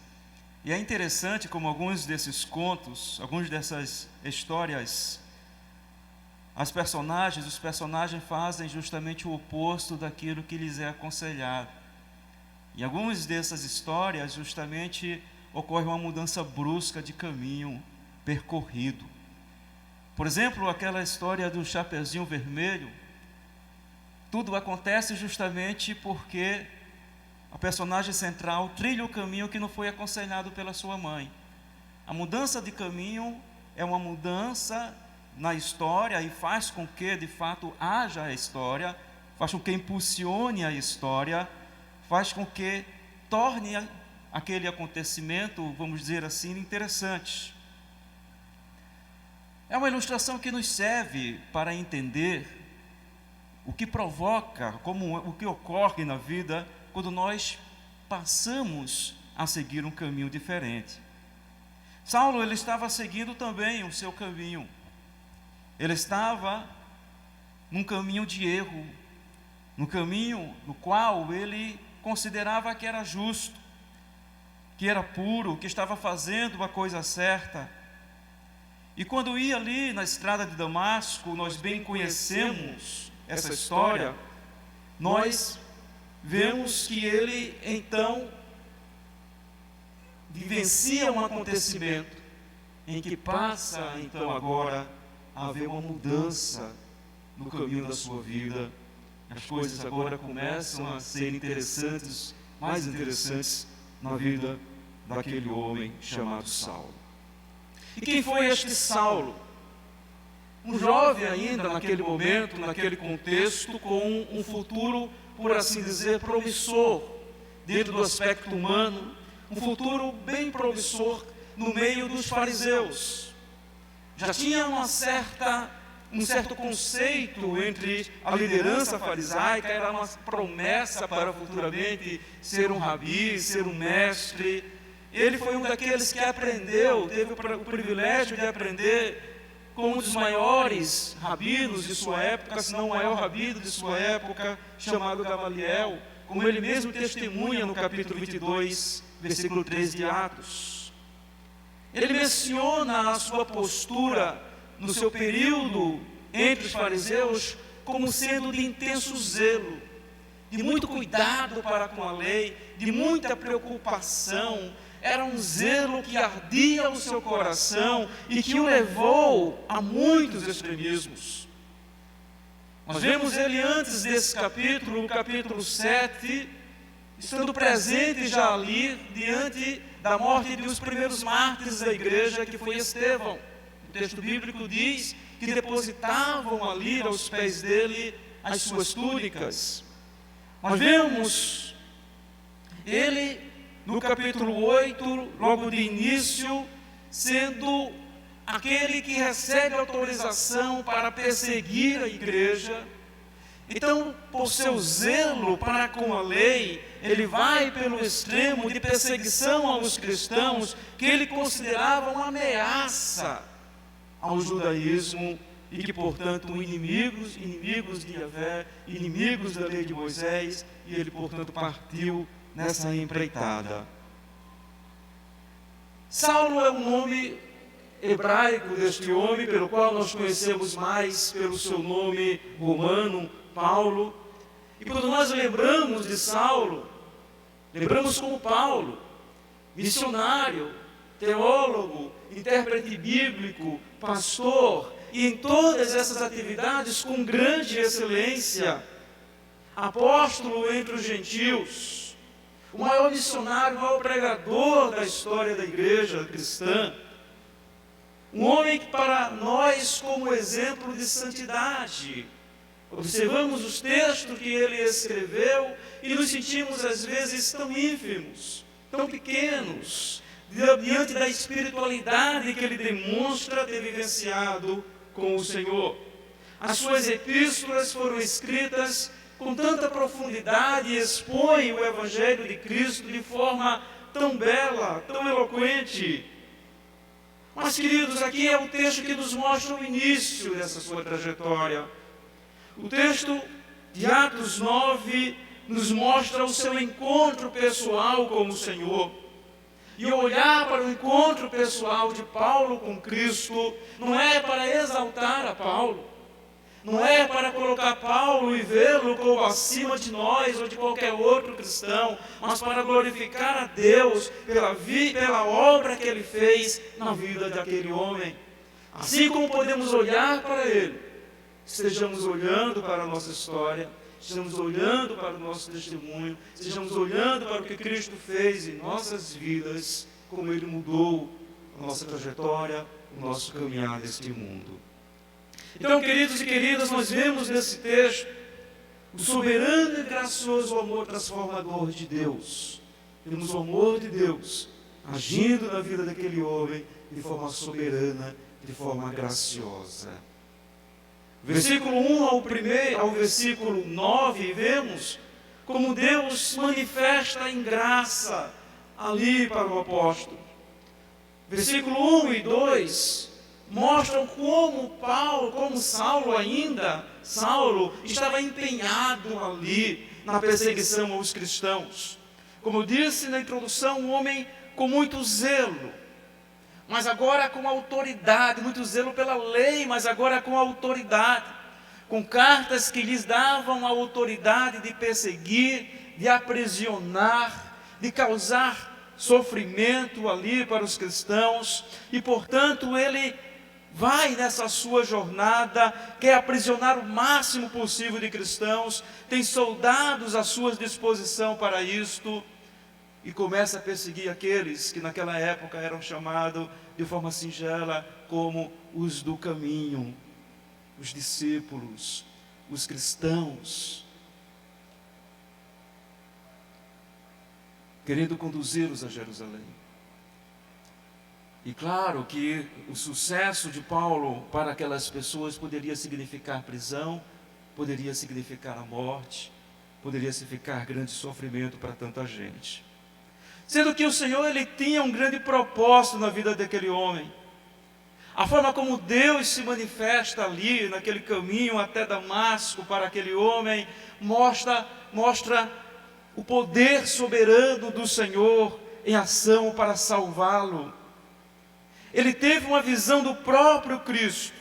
e é interessante como alguns desses contos, algumas dessas histórias, os personagens fazem justamente o oposto daquilo que lhes é aconselhado. Em algumas dessas histórias, justamente, ocorre uma mudança brusca de caminho percorrido. Por exemplo, aquela história do Chapeuzinho Vermelho, tudo acontece justamente porque a personagem central trilha o caminho que não foi aconselhado pela sua mãe. A mudança de caminho é uma mudança na história e faz com que, de fato, haja a história, faz com que impulsione a história, faz com que torne aquele acontecimento, vamos dizer assim, interessante. É uma ilustração que nos serve para entender o que provoca, o que ocorre na vida quando nós passamos a seguir um caminho diferente. Saulo, ele estava seguindo também o seu caminho. Ele estava num caminho de erro, no caminho no qual ele considerava que era justo, que era puro, que estava fazendo a coisa certa. E quando ia ali na estrada de Damasco, nós bem conhecemos essa história, nós vemos que ele então vivencia um acontecimento em que passa então agora a haver uma mudança no caminho da sua vida. As coisas agora começam a ser interessantes, mais interessantes na vida daquele homem chamado Saulo. E quem foi este Saulo? Um jovem ainda naquele momento, naquele contexto, com um futuro, por assim dizer, promissor, dentro do aspecto humano, um futuro bem promissor no meio dos fariseus. Já tinha um certo conceito entre a liderança farisaica, era uma promessa para futuramente ser um rabi, ser um mestre. Ele foi um daqueles que aprendeu, teve o privilégio de aprender com um dos maiores rabinos de sua época, se não o maior rabino de sua época, chamado Gamaliel, como ele mesmo testemunha no capítulo 22, versículo 3 de Atos. Ele menciona a sua postura no seu período entre os fariseus como sendo de intenso zelo, de muito cuidado para com a lei, de muita preocupação. Era um zelo que ardia o seu coração e que o levou a muitos extremismos. Nós vemos ele antes desse capítulo, no capítulo 7, estando presente já ali, diante da morte de os primeiros mártires da igreja, que foi Estevão. O texto bíblico diz que depositavam ali aos pés dele as suas túnicas. Nós vemos ele no capítulo 8, logo de início, sendo aquele que recebe autorização para perseguir a igreja. Então, por seu zelo para com a lei, ele vai pelo extremo de perseguição aos cristãos, que ele considerava uma ameaça ao judaísmo, e que, portanto, inimigos de Yahvé, inimigos da lei de Moisés, e ele, portanto, partiu nessa empreitada. Saulo é um nome hebraico deste homem, pelo qual nós conhecemos mais pelo seu nome romano, Paulo. E quando nós lembramos de Saulo, lembramos como Paulo, missionário, teólogo, intérprete bíblico, pastor, e em todas essas atividades com grande excelência, apóstolo entre os gentios, o maior missionário, o maior pregador da história da igreja cristã, um homem que para nós como exemplo de santidade. Observamos os textos que ele escreveu e nos sentimos às vezes tão ínfimos, tão pequenos, diante da espiritualidade que ele demonstra ter vivenciado com o Senhor. As suas epístolas foram escritas com tanta profundidade e expõem o Evangelho de Cristo de forma tão bela, tão eloquente. Mas, queridos, aqui é o texto que nos mostra o início dessa sua trajetória. O texto de Atos 9 nos mostra o seu encontro pessoal com o Senhor. E olhar para o encontro pessoal de Paulo com Cristo não é para exaltar a Paulo, não é para colocar Paulo e vê-lo como acima de nós ou de qualquer outro cristão, mas para glorificar a Deus pela obra que Ele fez na vida daquele homem. Assim como podemos olhar para Ele, estejamos olhando para a nossa história, estejamos olhando para o nosso testemunho, estejamos olhando para o que Cristo fez em nossas vidas, como Ele mudou a nossa trajetória, o nosso caminhar neste mundo. Então, queridos e queridas, nós vemos nesse texto o soberano e gracioso amor transformador de Deus. Vemos o amor de Deus agindo na vida daquele homem de forma soberana, de forma graciosa. Versículo 1 ao versículo 9, vemos como Deus manifesta em graça ali para o apóstolo. Versículo 1 e 2 mostram como Saulo estava empenhado ali na perseguição aos cristãos. Como eu disse na introdução, um homem com muito zelo, mas agora com autoridade, muito zelo pela lei, mas agora com autoridade, com cartas que lhes davam a autoridade de perseguir, de aprisionar, de causar sofrimento ali para os cristãos, e portanto ele vai nessa sua jornada, quer aprisionar o máximo possível de cristãos, tem soldados à sua disposição para isto, e começa a perseguir aqueles que naquela época eram chamados de forma singela como os do caminho, os discípulos, os cristãos, querendo conduzi-los a Jerusalém. E claro que o sucesso de Paulo para aquelas pessoas poderia significar prisão, poderia significar a morte, poderia significar grande sofrimento para tanta gente. Sendo que o Senhor, Ele tinha um grande propósito na vida daquele homem. A forma como Deus se manifesta ali, naquele caminho até Damasco para aquele homem, mostra o poder soberano do Senhor em ação para salvá-lo. Ele teve uma visão do próprio Cristo,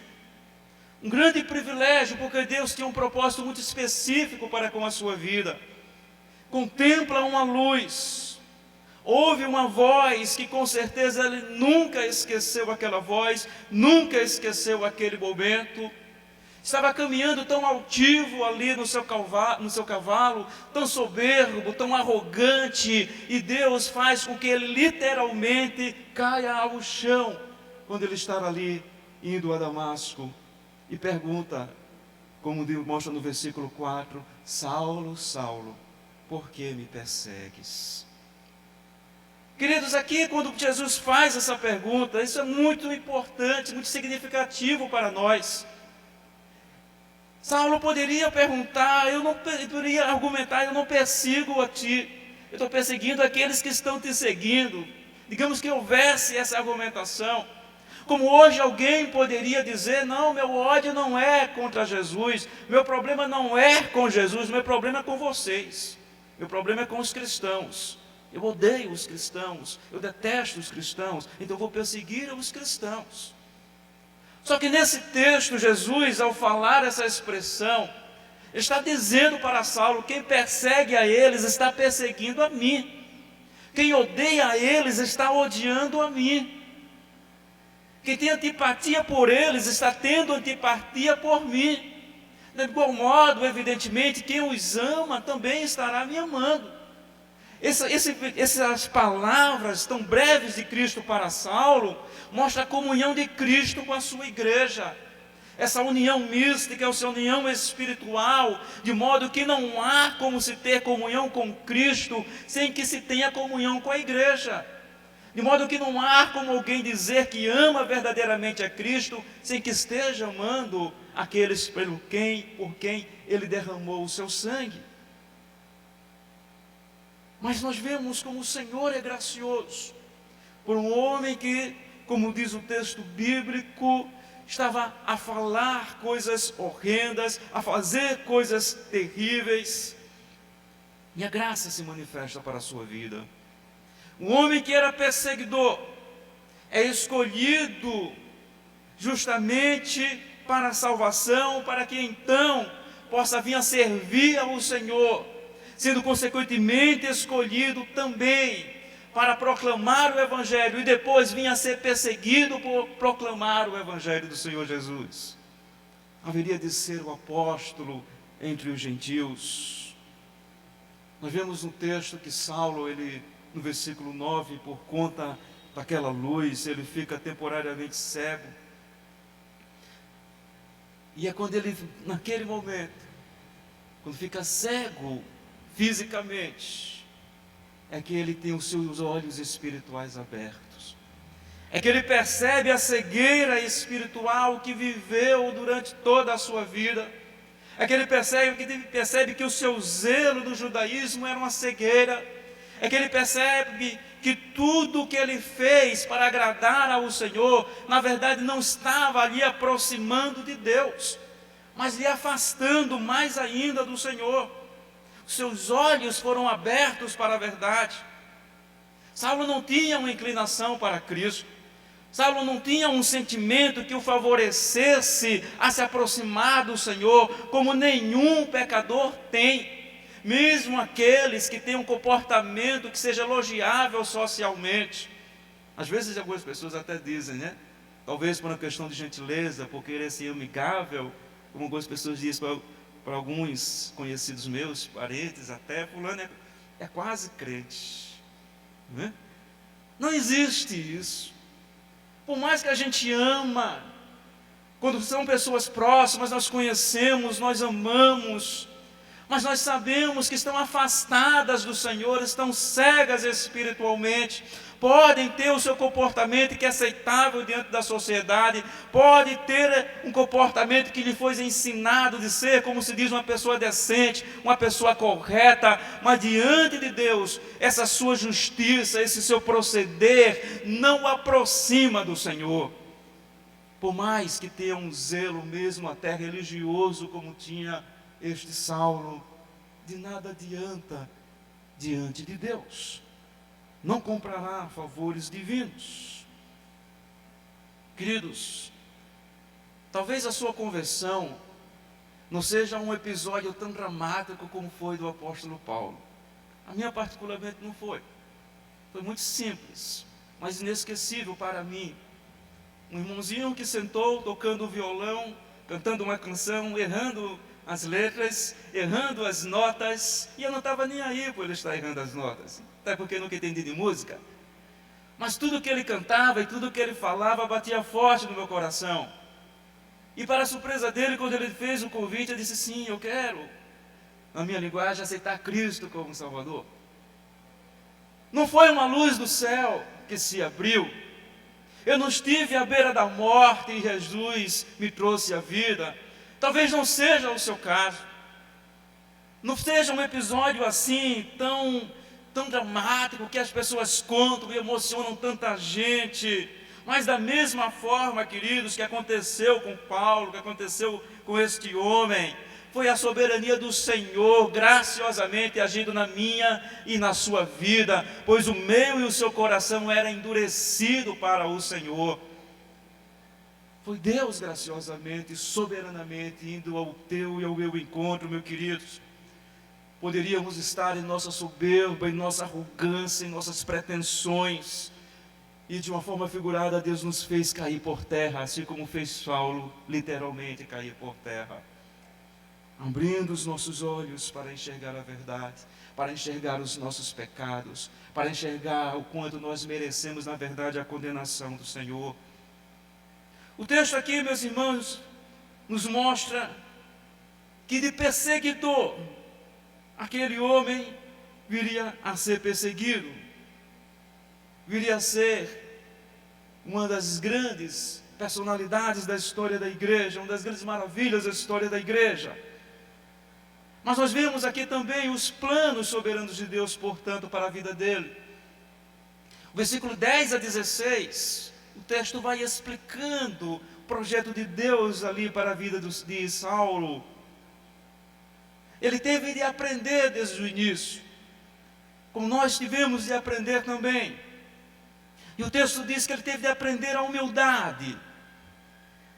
um grande privilégio, porque Deus tinha um propósito muito específico para com a sua vida. Contempla uma luz, ouve uma voz que com certeza ele nunca esqueceu aquela voz, nunca esqueceu aquele momento. Estava caminhando tão altivo ali no seu cavalo, tão soberbo, tão arrogante, e Deus faz com que ele literalmente caia ao chão, quando ele está ali, indo a Damasco, e pergunta, como Deus mostra no versículo 4, Saulo, Saulo, por que me persegues? Queridos, aqui quando Jesus faz essa pergunta, isso é muito importante, muito significativo para nós. Saulo poderia perguntar, poderia argumentar, eu não persigo a ti, eu estou perseguindo aqueles que estão te seguindo. Digamos que houvesse essa argumentação. Como hoje alguém poderia dizer, não, meu ódio não é contra Jesus, meu problema não é com Jesus, meu problema é com vocês, meu problema é com os cristãos. Eu odeio os cristãos, eu detesto os cristãos, então eu vou perseguir os cristãos. Só que nesse texto, Jesus, ao falar essa expressão, está dizendo para Saulo, quem persegue a eles está perseguindo a mim. Quem odeia a eles está odiando a mim. Quem tem antipatia por eles está tendo antipatia por mim. De igual modo, evidentemente, quem os ama também estará me amando. Essas palavras tão breves de Cristo para Saulo mostra a comunhão de Cristo com a sua igreja, essa união mística, essa união espiritual, de modo que não há como se ter comunhão com Cristo sem que se tenha comunhão com a igreja. De modo que não há como alguém dizer que ama verdadeiramente a Cristo sem que esteja amando aqueles por quem Ele derramou o seu sangue. Mas nós vemos como o Senhor é gracioso por um homem que, como diz o texto bíblico, estava a falar coisas horrendas, a fazer coisas terríveis, e a graça se manifesta para a sua vida. Um homem que era perseguidor é escolhido justamente para a salvação, para que então possa vir a servir ao Senhor, sendo consequentemente escolhido também para proclamar o Evangelho, e depois vinha a ser perseguido por proclamar o Evangelho do Senhor Jesus. Haveria de ser o apóstolo entre os gentios. Nós vemos no texto que Saulo, no versículo 9, por conta daquela luz, ele fica temporariamente cego. E é quando ele, naquele momento, quando fica cego fisicamente, é que ele tem os seus olhos espirituais abertos. É que ele percebe a cegueira espiritual que viveu durante toda a sua vida. É que ele percebe que o seu zelo do judaísmo era uma cegueira. É que ele percebe que tudo o que ele fez para agradar ao Senhor, na verdade não estava lhe aproximando de Deus, mas lhe afastando mais ainda do Senhor. Seus olhos foram abertos para a verdade. Saulo não tinha uma inclinação para Cristo. Saulo não tinha um sentimento que o favorecesse a se aproximar do Senhor, como nenhum pecador tem. Mesmo aqueles que têm um comportamento que seja elogiável socialmente. Às vezes algumas pessoas até dizem, né? Talvez por uma questão de gentileza, por querer ser amigável, como algumas pessoas dizem para alguns conhecidos meus, parentes até, fulano é quase crente. Né? Não existe isso. Por mais que a gente ama, quando são pessoas próximas, nós conhecemos, nós amamos, mas nós sabemos que estão afastadas do Senhor, estão cegas espiritualmente, podem ter o seu comportamento que é aceitável diante da sociedade, pode ter um comportamento que lhe foi ensinado de ser, como se diz, uma pessoa decente, uma pessoa correta, mas diante de Deus, essa sua justiça, esse seu proceder, não o aproxima do Senhor. Por mais que tenha um zelo mesmo até religioso, como tinha este Saulo, de nada adianta diante de Deus. Não comprará favores divinos. Queridos, talvez a sua conversão não seja um episódio tão dramático como foi do apóstolo Paulo. A minha particularmente não foi. Foi muito simples, mas inesquecível para mim. Um irmãozinho que sentou tocando o violão, cantando uma canção, errando as letras, errando as notas, e eu não estava nem aí por ele estar errando as notas, até porque eu nunca entendi de música, mas tudo que ele cantava e tudo que ele falava batia forte no meu coração, e para a surpresa dele, quando ele fez o convite, eu disse sim, eu quero, na minha linguagem, aceitar Cristo como Salvador. Não foi uma luz do céu que se abriu, eu não estive à beira da morte e Jesus me trouxe a vida. Talvez não seja o seu caso, não seja um episódio assim tão dramático que as pessoas contam e emocionam tanta gente, mas da mesma forma, queridos, que aconteceu com Paulo, que aconteceu com este homem, foi a soberania do Senhor graciosamente agindo na minha e na sua vida, pois o meu e o seu coração era endurecido para o Senhor. Foi Deus graciosamente, soberanamente, indo ao teu e ao meu encontro, meus queridos. Poderíamos estar em nossa soberba, em nossa arrogância, em nossas pretensões, e de uma forma figurada Deus nos fez cair por terra, assim como fez Saulo, literalmente cair por terra. Abrindo os nossos olhos para enxergar a verdade, para enxergar os nossos pecados, para enxergar o quanto nós merecemos, na verdade, a condenação do Senhor. O texto aqui, meus irmãos, nos mostra que de perseguidor, aquele homem viria a ser perseguido. viria a ser uma das grandes personalidades da história da igreja, uma das grandes maravilhas da história da igreja. Mas nós vemos aqui também os planos soberanos de Deus, portanto, para a vida dele. O versículo 10 a 16, o texto vai explicando o projeto de Deus ali para a vida de Saulo. Ele teve de aprender desde o início, como nós tivemos de aprender também. E o texto diz que ele teve de aprender a humildade.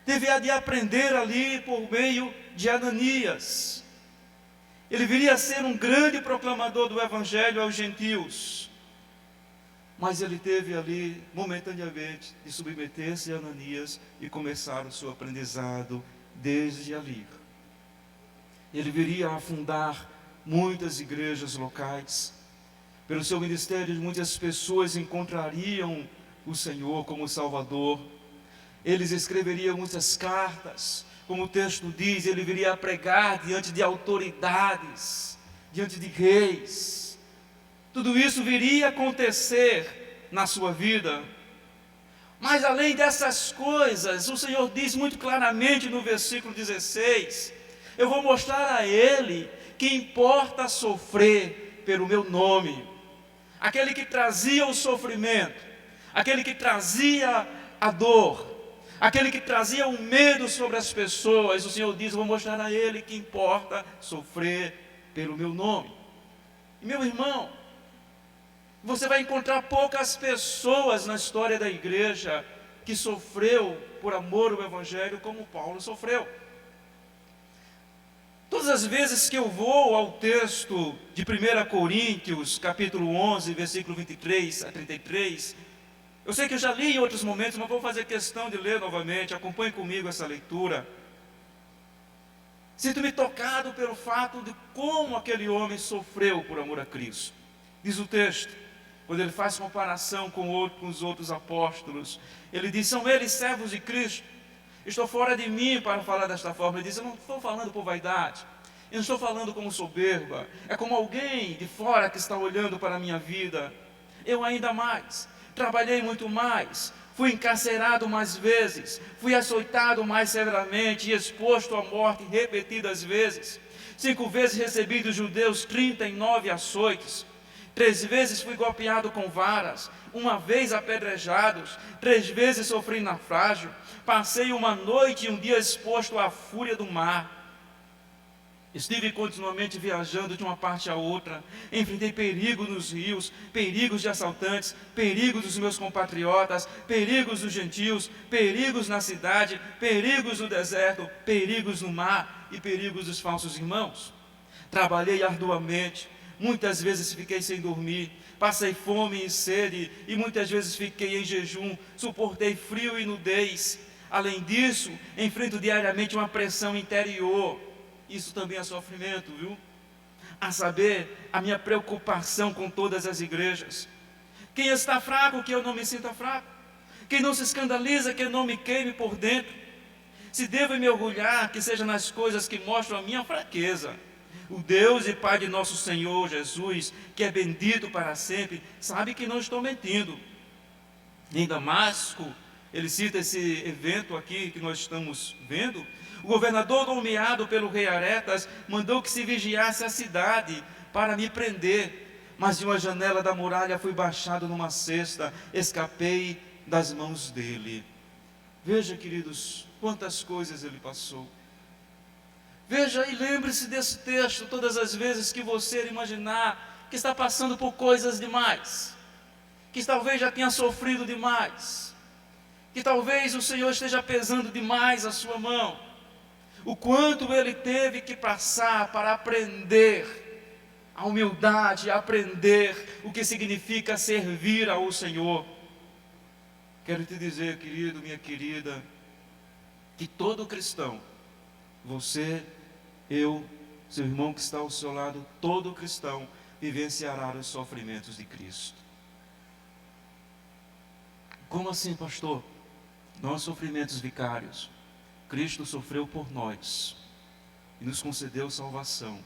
Teve de aprender ali por meio de Ananias. Ele viria a ser um grande proclamador do Evangelho aos gentios. Mas ele teve ali, momentaneamente, de submeter-se a Ananias e começar o seu aprendizado desde ali. Ele viria a fundar muitas igrejas locais. Pelo seu ministério, muitas pessoas encontrariam o Senhor como Salvador. Eles escreveriam muitas cartas. Como o texto diz, ele viria a pregar diante de autoridades, diante de reis. Tudo isso viria a acontecer na sua vida. Mas além dessas coisas, o Senhor diz muito claramente no versículo 16: eu vou mostrar a ele que importa sofrer pelo meu nome. Aquele que trazia o sofrimento, aquele que trazia a dor, aquele que trazia o medo sobre as pessoas, o Senhor diz: eu vou mostrar a ele que importa sofrer pelo meu nome. E meu irmão, você vai encontrar poucas pessoas na história da igreja que sofreu por amor ao Evangelho como Paulo sofreu. Todas as vezes que eu vou ao texto de 1 Coríntios, capítulo 11, versículo 23 a 33, eu sei que eu já li em outros momentos, mas vou fazer questão de ler novamente. Acompanhe comigo essa leitura. Sinto-me tocado pelo fato de como aquele homem sofreu por amor a Cristo. Diz o texto, quando ele faz comparação com os outros apóstolos, ele diz: são eles servos de Cristo. Estou fora de mim para falar desta forma. Ele diz: eu não estou falando por vaidade, eu não estou falando como soberba, é como alguém de fora que está olhando para a minha vida. Eu ainda mais, trabalhei muito mais, fui encarcerado mais vezes, fui açoitado mais severamente e exposto à morte repetidas vezes. 5 vezes recebi dos judeus 39 açoites. 3 vezes fui golpeado com varas, 1 vez apedrejados, 3 vezes sofri naufrágio, passei uma noite e um dia exposto à fúria do mar. Estive continuamente viajando de uma parte a outra, enfrentei perigo nos rios, perigos de assaltantes, perigos dos meus compatriotas, perigos dos gentios, perigos na cidade, perigos no deserto, perigos no mar e perigos dos falsos irmãos. Trabalhei arduamente, muitas vezes fiquei sem dormir, passei fome e sede e muitas vezes fiquei em jejum, suportei frio e nudez. Além disso, enfrento diariamente uma pressão interior. Isso também é sofrimento, viu? A saber, a minha preocupação com todas as igrejas. Quem está fraco, que eu não me sinta fraco. Quem não se escandaliza, que eu não me queime por dentro. Se devo me orgulhar, que seja nas coisas que mostram a minha fraqueza. O Deus e Pai de nosso Senhor Jesus, que é bendito para sempre, sabe que não estou mentindo. Em Damasco, ele cita esse evento aqui que nós estamos vendo. O governador, nomeado pelo rei Aretas, mandou que se vigiasse a cidade para me prender. Mas de uma janela da muralha fui baixado numa cesta, escapei das mãos dele. Veja, queridos, quantas coisas ele passou. Veja e lembre-se desse texto todas as vezes que você imaginar que está passando por coisas demais, que talvez já tenha sofrido demais, que talvez o Senhor esteja pesando demais a sua mão. O quanto ele teve que passar para aprender a humildade, aprender o que significa servir ao Senhor. Quero te dizer, querido, minha querida, que todo cristão, você, eu, seu irmão que está ao seu lado, todo cristão vivenciará os sofrimentos de Cristo. Como assim, pastor? Não há sofrimentos vicários. Cristo sofreu por nós e nos concedeu salvação.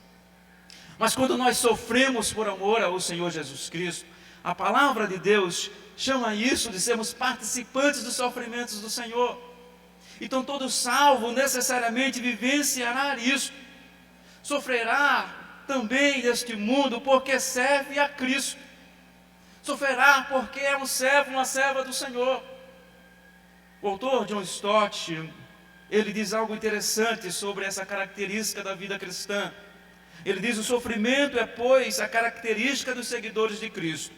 Mas quando nós sofremos por amor ao Senhor Jesus Cristo, a palavra de Deus chama isso de sermos participantes dos sofrimentos do Senhor. Então todo salvo necessariamente vivenciará isso. Sofrerá também neste mundo porque serve a Cristo. Sofrerá porque é um servo, uma serva do Senhor. O autor John Stott, ele diz algo interessante sobre essa característica da vida cristã. Ele diz: o sofrimento é, pois, a característica dos seguidores de Cristo.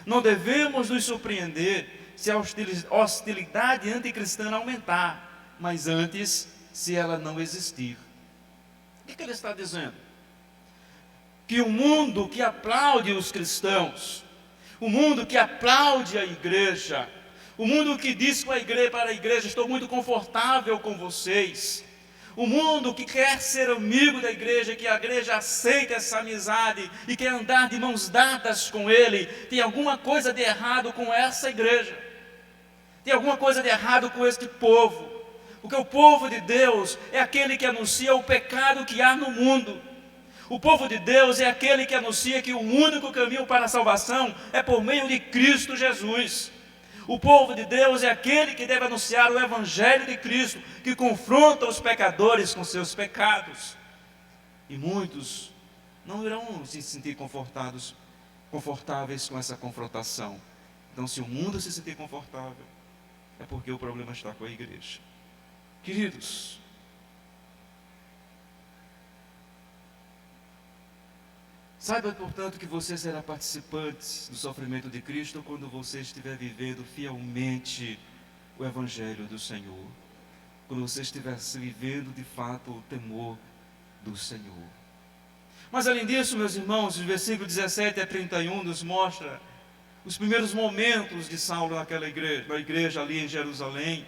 Não devemos nos surpreender se a hostilidade anticristã aumentar, mas antes, se ela não existir. O que ele está dizendo? Que o mundo que aplaude os cristãos, o mundo que aplaude a igreja, o mundo que diz para a igreja: estou muito confortável com vocês, o mundo que quer ser amigo da igreja, que a igreja aceita essa amizade e quer andar de mãos dadas com ele, tem alguma coisa de errado com essa igreja, tem alguma coisa de errado com este povo, porque o povo de Deus é aquele que anuncia o pecado que há no mundo. O povo de Deus é aquele que anuncia que o único caminho para a salvação é por meio de Cristo Jesus. O povo de Deus é aquele que deve anunciar o Evangelho de Cristo, que confronta os pecadores com seus pecados. E muitos não irão se sentir confortáveis com essa confrontação. Então, se o mundo se sentir confortável, é porque o problema está com a igreja. Queridos, saiba, portanto, que você será participante do sofrimento de Cristo quando você estiver vivendo fielmente o Evangelho do Senhor. Quando você estiver vivendo, de fato, o temor do Senhor. Mas, além disso, meus irmãos, o versículo 17 a 31 nos mostra os primeiros momentos de Saulo naquela igreja, na igreja ali em Jerusalém,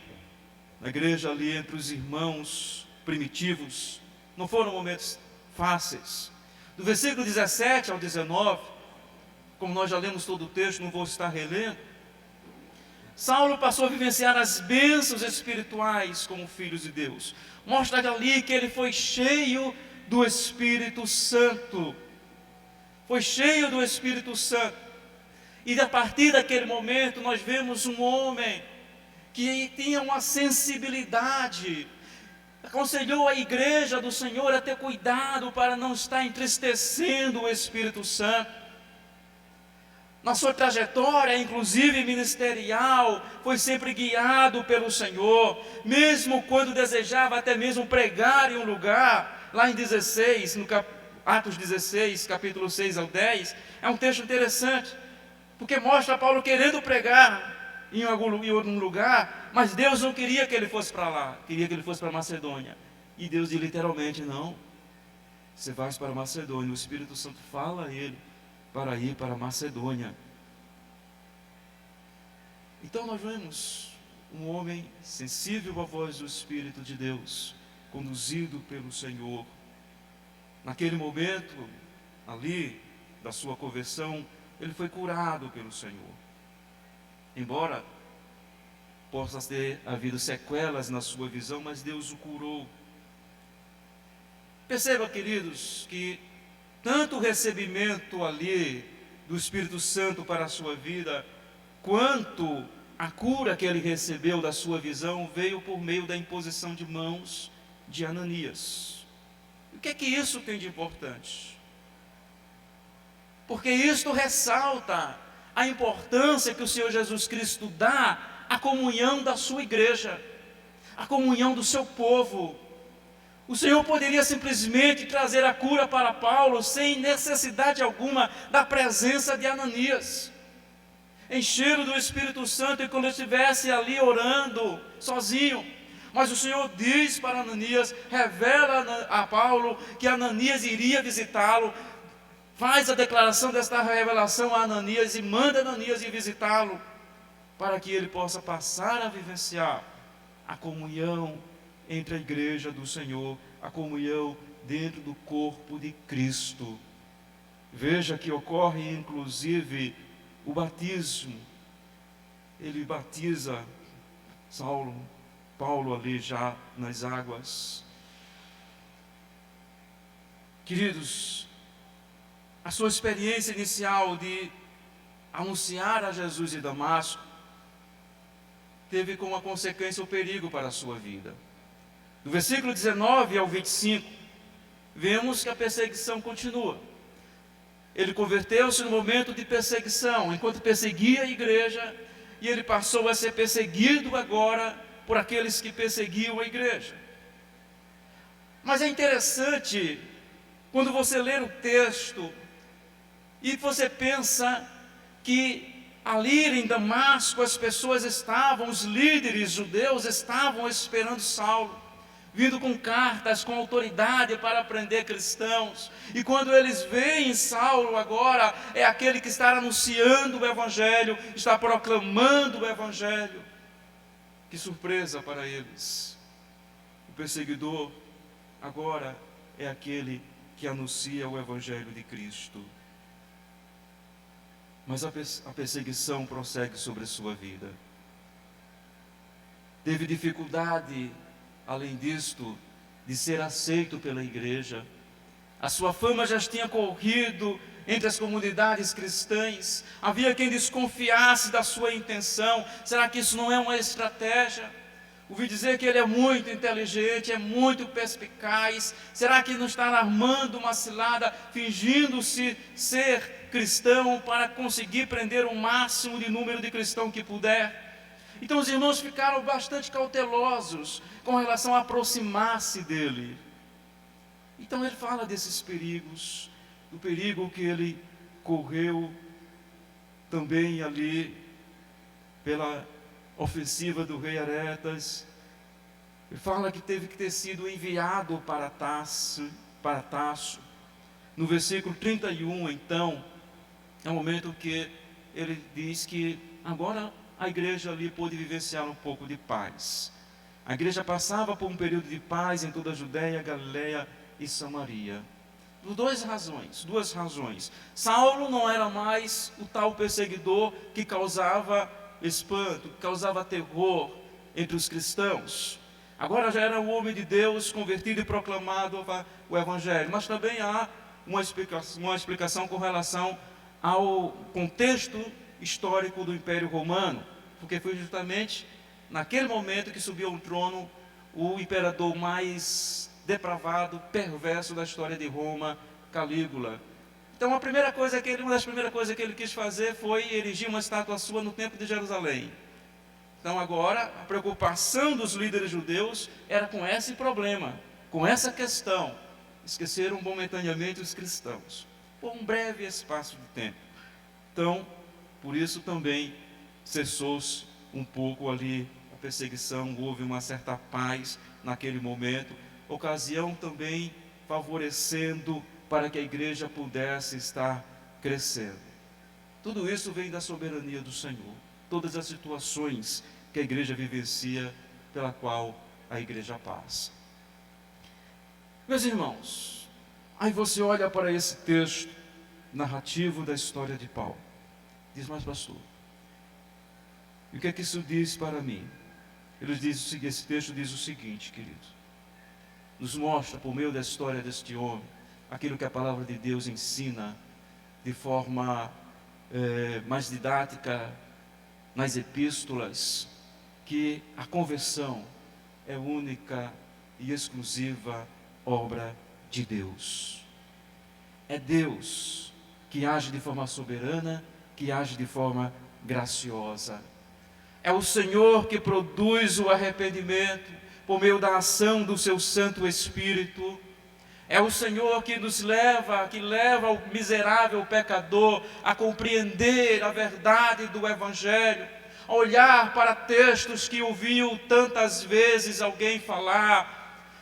na igreja ali entre os irmãos primitivos. Não foram momentos fáceis. Do versículo 17 ao 19, como nós já lemos todo o texto, não vou estar relendo, Saulo passou a vivenciar as bênçãos espirituais como filho de Deus. Mostra ali que ele foi cheio do Espírito Santo. Foi cheio do Espírito Santo. E a partir daquele momento nós vemos um homem que tinha uma sensibilidade. Aconselhou a igreja do Senhor a ter cuidado para não estar entristecendo o Espírito Santo. Na sua trajetória, inclusive ministerial, foi sempre guiado pelo Senhor, mesmo quando desejava até mesmo pregar em um lugar. Lá em 16, Atos 16, capítulo 6 ao 10, é um texto interessante, porque mostra Paulo querendo pregar em algum lugar, mas Deus não queria que ele fosse para lá, queria que ele fosse para Macedônia. E Deus diz literalmente: não, você vai para Macedônia. O Espírito Santo fala a ele para ir para Macedônia. Então nós vemos um homem sensível à voz do Espírito de Deus, conduzido pelo Senhor. Naquele momento, ali, da sua conversão, ele foi curado pelo Senhor. Embora possa ter havido sequelas na sua visão, mas Deus o curou. Perceba, queridos, que tanto o recebimento ali do Espírito Santo para a sua vida, quanto a cura que ele recebeu da sua visão, veio por meio da imposição de mãos de Ananias. O que é que isso tem de importante? Porque isto ressalta a importância que o Senhor Jesus Cristo dá à comunhão da sua igreja, à comunhão do seu povo. O Senhor poderia simplesmente trazer a cura para Paulo sem necessidade alguma da presença de Ananias, encher-o do Espírito Santo e quando ele estivesse ali orando, sozinho. Mas o Senhor diz para Ananias, revela a Paulo que Ananias iria visitá-lo, faz a declaração desta revelação a Ananias e manda Ananias ir visitá-lo, para que ele possa passar a vivenciar a comunhão entre a igreja do Senhor, a comunhão dentro do corpo de Cristo. Veja que ocorre inclusive o batismo. Ele batiza Paulo ali já nas águas. Queridos, a sua experiência inicial de anunciar a Jesus em Damasco, teve como consequência o perigo para a sua vida. Do versículo 19 ao 25, vemos que a perseguição continua. Ele converteu-se no momento de perseguição, enquanto perseguia a igreja, e ele passou a ser perseguido agora por aqueles que perseguiam a igreja. Mas é interessante, quando você lê o texto, e você pensa que ali em Damasco as pessoas estavam, os líderes judeus estavam esperando Saulo, vindo com cartas, com autoridade para prender cristãos. E quando eles veem Saulo agora, é aquele que está anunciando o Evangelho, está proclamando o Evangelho. Que surpresa para eles! O perseguidor agora é aquele que anuncia o Evangelho de Cristo. Mas a perseguição prossegue sobre a sua vida. Teve dificuldade, além disto, de ser aceito pela igreja. A sua fama já tinha corrido entre as comunidades cristãs. Havia quem desconfiasse da sua intenção. Será que isso não é uma estratégia? Ouvi dizer que ele é muito inteligente, é muito perspicaz. Será que não está armando uma cilada, fingindo-se ser cristão para conseguir prender o máximo de número de cristãos que puder? Então os irmãos ficaram bastante cautelosos com relação a aproximar-se dele. Então ele fala desses perigos, do perigo que ele correu também ali pela ofensiva do rei Aretas. Ele fala que teve que ter sido enviado para Tarso. No versículo 31, então, é o momento que ele diz que agora a igreja ali pôde vivenciar um pouco de paz. A igreja passava por um período de paz em toda a Judéia, Galileia e Samaria. Por duas razões. Saulo não era mais o tal perseguidor que causava espanto, que causava terror entre os cristãos. Agora já era um homem de Deus convertido e proclamado o Evangelho. Mas também há uma explicação com relação ao contexto histórico do Império Romano, porque foi justamente naquele momento que subiu ao trono o imperador mais depravado, perverso da história de Roma, Calígula. Então uma das primeiras coisas que ele quis fazer foi erigir uma estátua sua no templo de Jerusalém. Então agora a preocupação dos líderes judeus era com esse problema, com essa questão. Esqueceram momentaneamente os cristãos, por um breve espaço de tempo. Então, por isso também cessou-se um pouco ali a perseguição, houve uma certa paz naquele momento, ocasião também favorecendo para que a igreja pudesse estar crescendo. Tudo isso vem da soberania do Senhor, todas as situações que a igreja vivencia, pela qual a igreja passa. Meus irmãos, aí você olha para esse texto narrativo da história de Paulo. Diz, mas pastor, e o que é que isso diz para mim? Esse texto diz o seguinte, queridos. Nos mostra, por meio da história deste homem, aquilo que a palavra de Deus ensina de forma mais didática nas epístolas, que a conversão é única e exclusiva obra de Deus. É Deus que age de forma soberana, que age de forma graciosa. É o Senhor que produz o arrependimento por meio da ação do seu Santo Espírito. É o Senhor que leva o miserável pecador a compreender a verdade do Evangelho, a olhar para textos que ouviu tantas vezes alguém falar,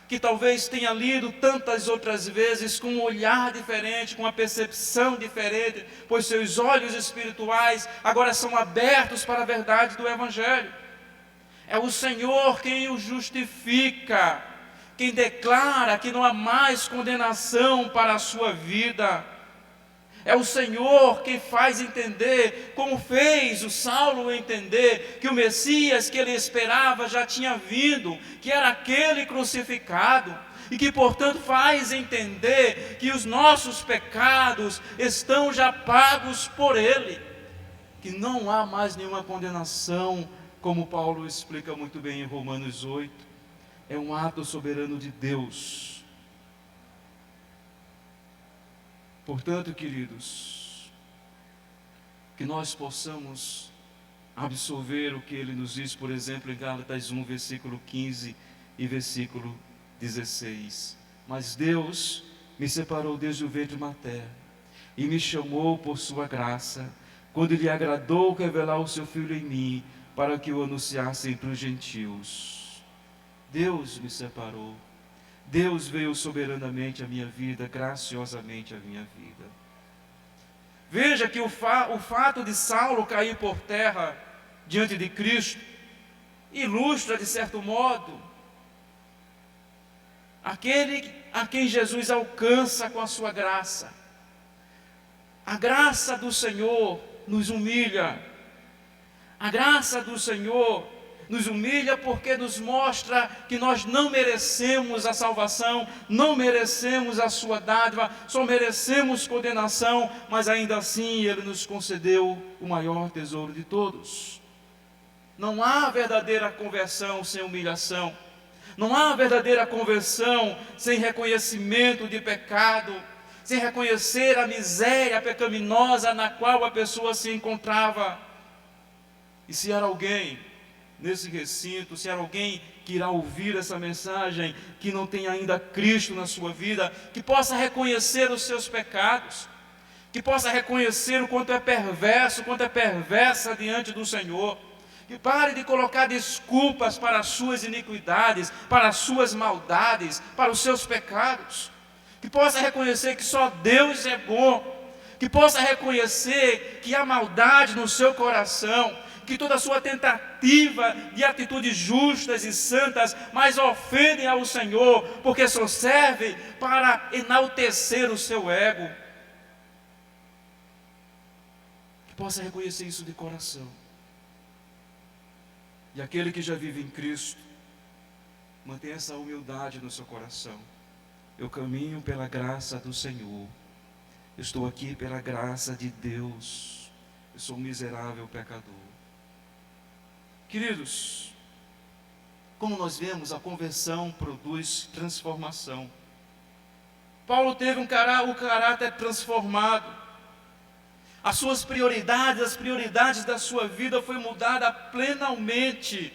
que talvez tenha lido tantas outras vezes com um olhar diferente, com uma percepção diferente, pois seus olhos espirituais agora são abertos para a verdade do Evangelho. É o Senhor quem o justifica, quem declara que não há mais condenação para a sua vida. É o Senhor quem faz entender, como fez o Saulo entender, que o Messias que ele esperava já tinha vindo, que era aquele crucificado, e que, portanto, faz entender que os nossos pecados estão já pagos por ele. que não há mais nenhuma condenação, como Paulo explica muito bem em Romanos 8, é um ato soberano de Deus. Portanto, queridos, que nós possamos absorver o que ele nos diz, por exemplo, em Gálatas 1, versículo 15 e versículo 16. Mas Deus me separou desde o ventre materno e me chamou por sua graça, quando lhe agradou revelar o seu Filho em mim, para que o anunciasse entre os gentios. Deus me separou. Deus veio soberanamente à minha vida, graciosamente à minha vida. Veja que o fato de Saulo cair por terra diante de Cristo ilustra, de certo modo, aquele a quem Jesus alcança com a sua graça. A graça do Senhor nos humilha. A graça do Senhor nos humilha porque nos mostra que nós não merecemos a salvação, não merecemos a sua dádiva, só merecemos condenação, mas ainda assim Ele nos concedeu o maior tesouro de todos. Não há verdadeira conversão sem humilhação. Não há verdadeira conversão sem reconhecimento de pecado, sem reconhecer a miséria pecaminosa na qual a pessoa se encontrava. E se há alguém nesse recinto, se há alguém que irá ouvir essa mensagem, que não tem ainda Cristo na sua vida, que possa reconhecer os seus pecados, que possa reconhecer o quanto é perverso, o quanto é perversa diante do Senhor, que pare de colocar desculpas para as suas iniquidades, para as suas maldades, para os seus pecados, que possa reconhecer que só Deus é bom, que possa reconhecer que há maldade no seu coração, que toda a sua tentativa de atitudes justas e santas mais ofendem ao Senhor, porque só serve para enaltecer o seu ego. Que possa reconhecer isso de coração. E aquele que já vive em Cristo, mantenha essa humildade no seu coração. Eu caminho pela graça do Senhor. Eu estou aqui pela graça de Deus. Eu sou um miserável pecador. Queridos, como nós vemos, a conversão produz transformação. Paulo teve o caráter transformado. As suas prioridades, as prioridades da sua vida foi mudada plenamente.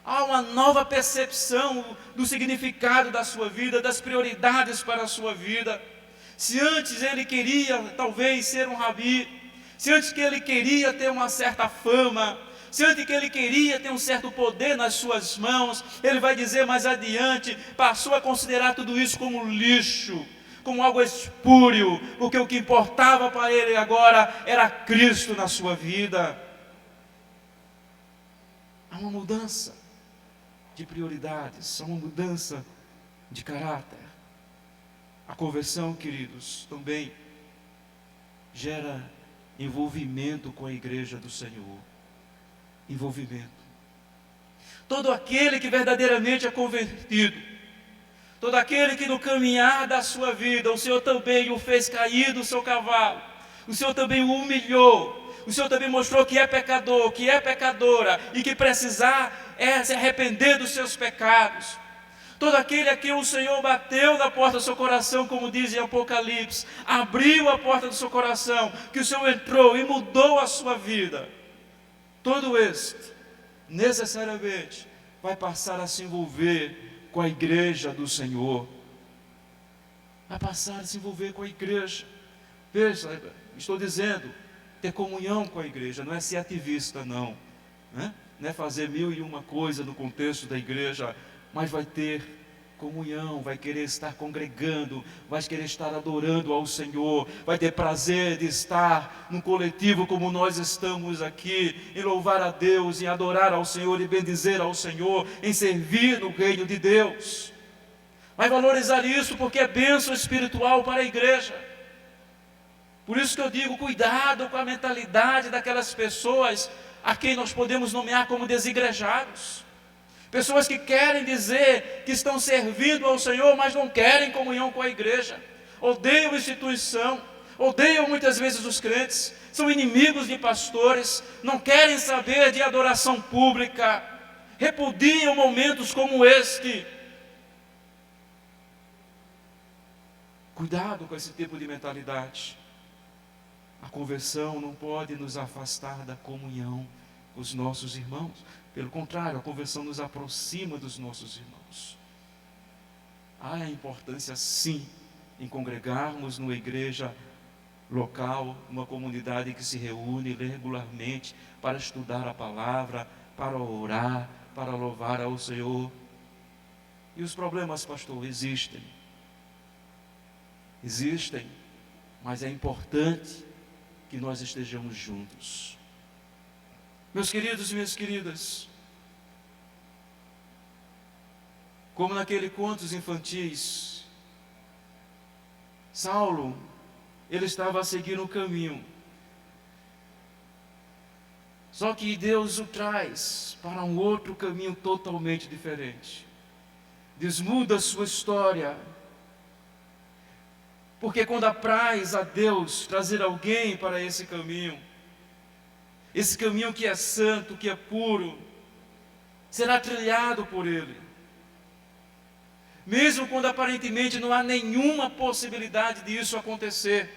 Há uma nova percepção do significado da sua vida, das prioridades para a sua vida. Se antes ele queria talvez ser um rabi, se antes que ele queria ter uma certa fama, se antes que ele queria ter um certo poder nas suas mãos, ele vai dizer mais adiante, passou a considerar tudo isso como lixo, como algo espúrio, porque o que importava para ele agora era Cristo na sua vida. Há uma mudança de prioridades, há uma mudança de caráter. A conversão, queridos, também gera envolvimento com a igreja do Senhor. Envolvimento. Todo aquele que verdadeiramente é convertido, todo aquele que no caminhar da sua vida, o Senhor também o fez cair do seu cavalo, o Senhor também o humilhou, o Senhor também mostrou que é pecador, que é pecadora e que precisar se arrepender dos seus pecados. Todo aquele a quem o Senhor bateu na porta do seu coração, como diz em Apocalipse, abriu a porta do seu coração, que o Senhor entrou e mudou a sua vida. Todo este, necessariamente, vai passar a se envolver com a igreja do Senhor. Vai passar a se envolver com a igreja. Veja, estou dizendo, ter comunhão com a igreja, não é ser ativista, não. Não é fazer 1001 coisa no contexto da igreja, mas vai ter comunhão, vai querer estar congregando, vai querer estar adorando ao Senhor, vai ter prazer de estar num coletivo como nós estamos aqui, em louvar a Deus, em adorar ao Senhor, em bendizer ao Senhor, em servir no reino de Deus. Vai valorizar isso porque é bênção espiritual para a igreja. Por isso que eu digo, cuidado com a mentalidade daquelas pessoas a quem nós podemos nomear como desigrejados. Pessoas que querem dizer que estão servindo ao Senhor, mas não querem comunhão com a igreja. Odeiam instituição, odeiam muitas vezes os crentes, são inimigos de pastores, não querem saber de adoração pública, repudiam momentos como este. Cuidado com esse tipo de mentalidade. A conversão não pode nos afastar da comunhão com os nossos irmãos. Pelo contrário, a conversão nos aproxima dos nossos irmãos. Há a importância, sim, em congregarmos numa igreja local, numa comunidade que se reúne regularmente para estudar a palavra, para orar, para louvar ao Senhor. E os problemas, pastor, existem. Existem, mas é importante que nós estejamos juntos. Meus queridos e minhas queridas, como naquele contos infantis, Saulo, ele estava a seguir um caminho. Só que Deus o traz para um outro caminho totalmente diferente. Deus muda a sua história. Porque quando apraz a Deus trazer alguém para esse caminho que é santo, que é puro, será trilhado por Ele. Mesmo quando aparentemente não há nenhuma possibilidade disso acontecer,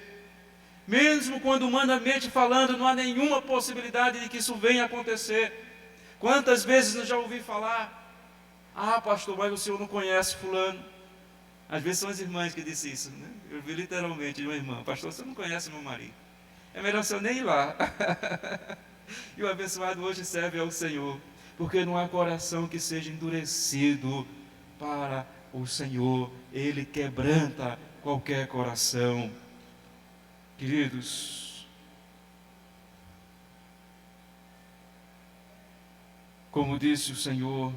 mesmo quando humanamente falando não há nenhuma possibilidade de que isso venha a acontecer. Quantas vezes eu já ouvi falar: ah, pastor, mas o senhor não conhece fulano. Às vezes são as irmãs que dizem isso, né? Eu vi literalmente de uma irmã: pastor, você não conhece meu marido, é melhor o senhor nem ir lá. E o abençoado hoje serve ao Senhor, porque não há coração que seja endurecido para o Senhor. Ele quebranta qualquer coração. Queridos, como disse o Senhor,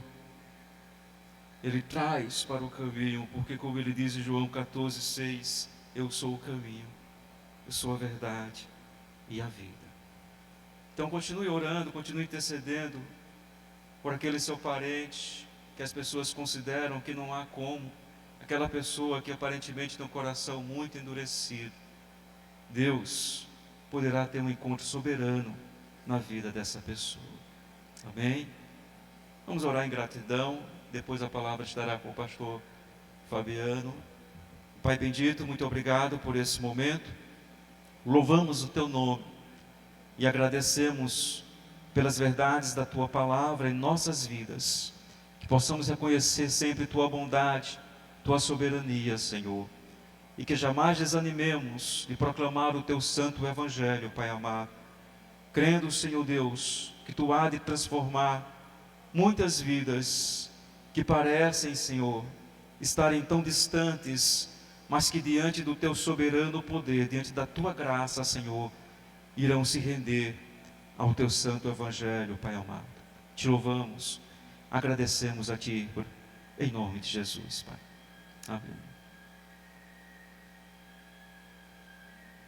Ele traz para o caminho, porque como Ele diz em João 14,6, eu sou o caminho, eu sou a verdade e a vida. Então continue orando, continue intercedendo por aquele seu parente que as pessoas consideram que não há como, aquela pessoa que aparentemente tem um coração muito endurecido. Deus poderá ter um encontro soberano na vida dessa pessoa. Amém? Vamos orar em gratidão. Depois a palavra estará com o pastor Fabiano. Pai bendito, muito obrigado por esse momento. Louvamos o teu nome e agradecemos pelas verdades da tua palavra em nossas vidas. Que possamos reconhecer sempre tua bondade, tua soberania, Senhor. E que jamais desanimemos de proclamar o teu santo evangelho, Pai amado. Crendo, Senhor Deus, que tu há de transformar muitas vidas que parecem, Senhor, estarem tão distantes, mas que diante do teu soberano poder, diante da tua graça, Senhor, irão se render ao teu santo evangelho, Pai amado. Te louvamos, agradecemos a ti, em nome de Jesus, Pai. Amém.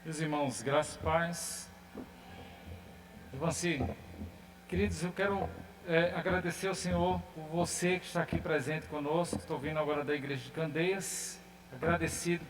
Meus irmãos, graças e paz. Ivanci, queridos, eu quero agradecer ao Senhor por você que está aqui presente conosco. Estou vindo agora da igreja de Candeias, agradecido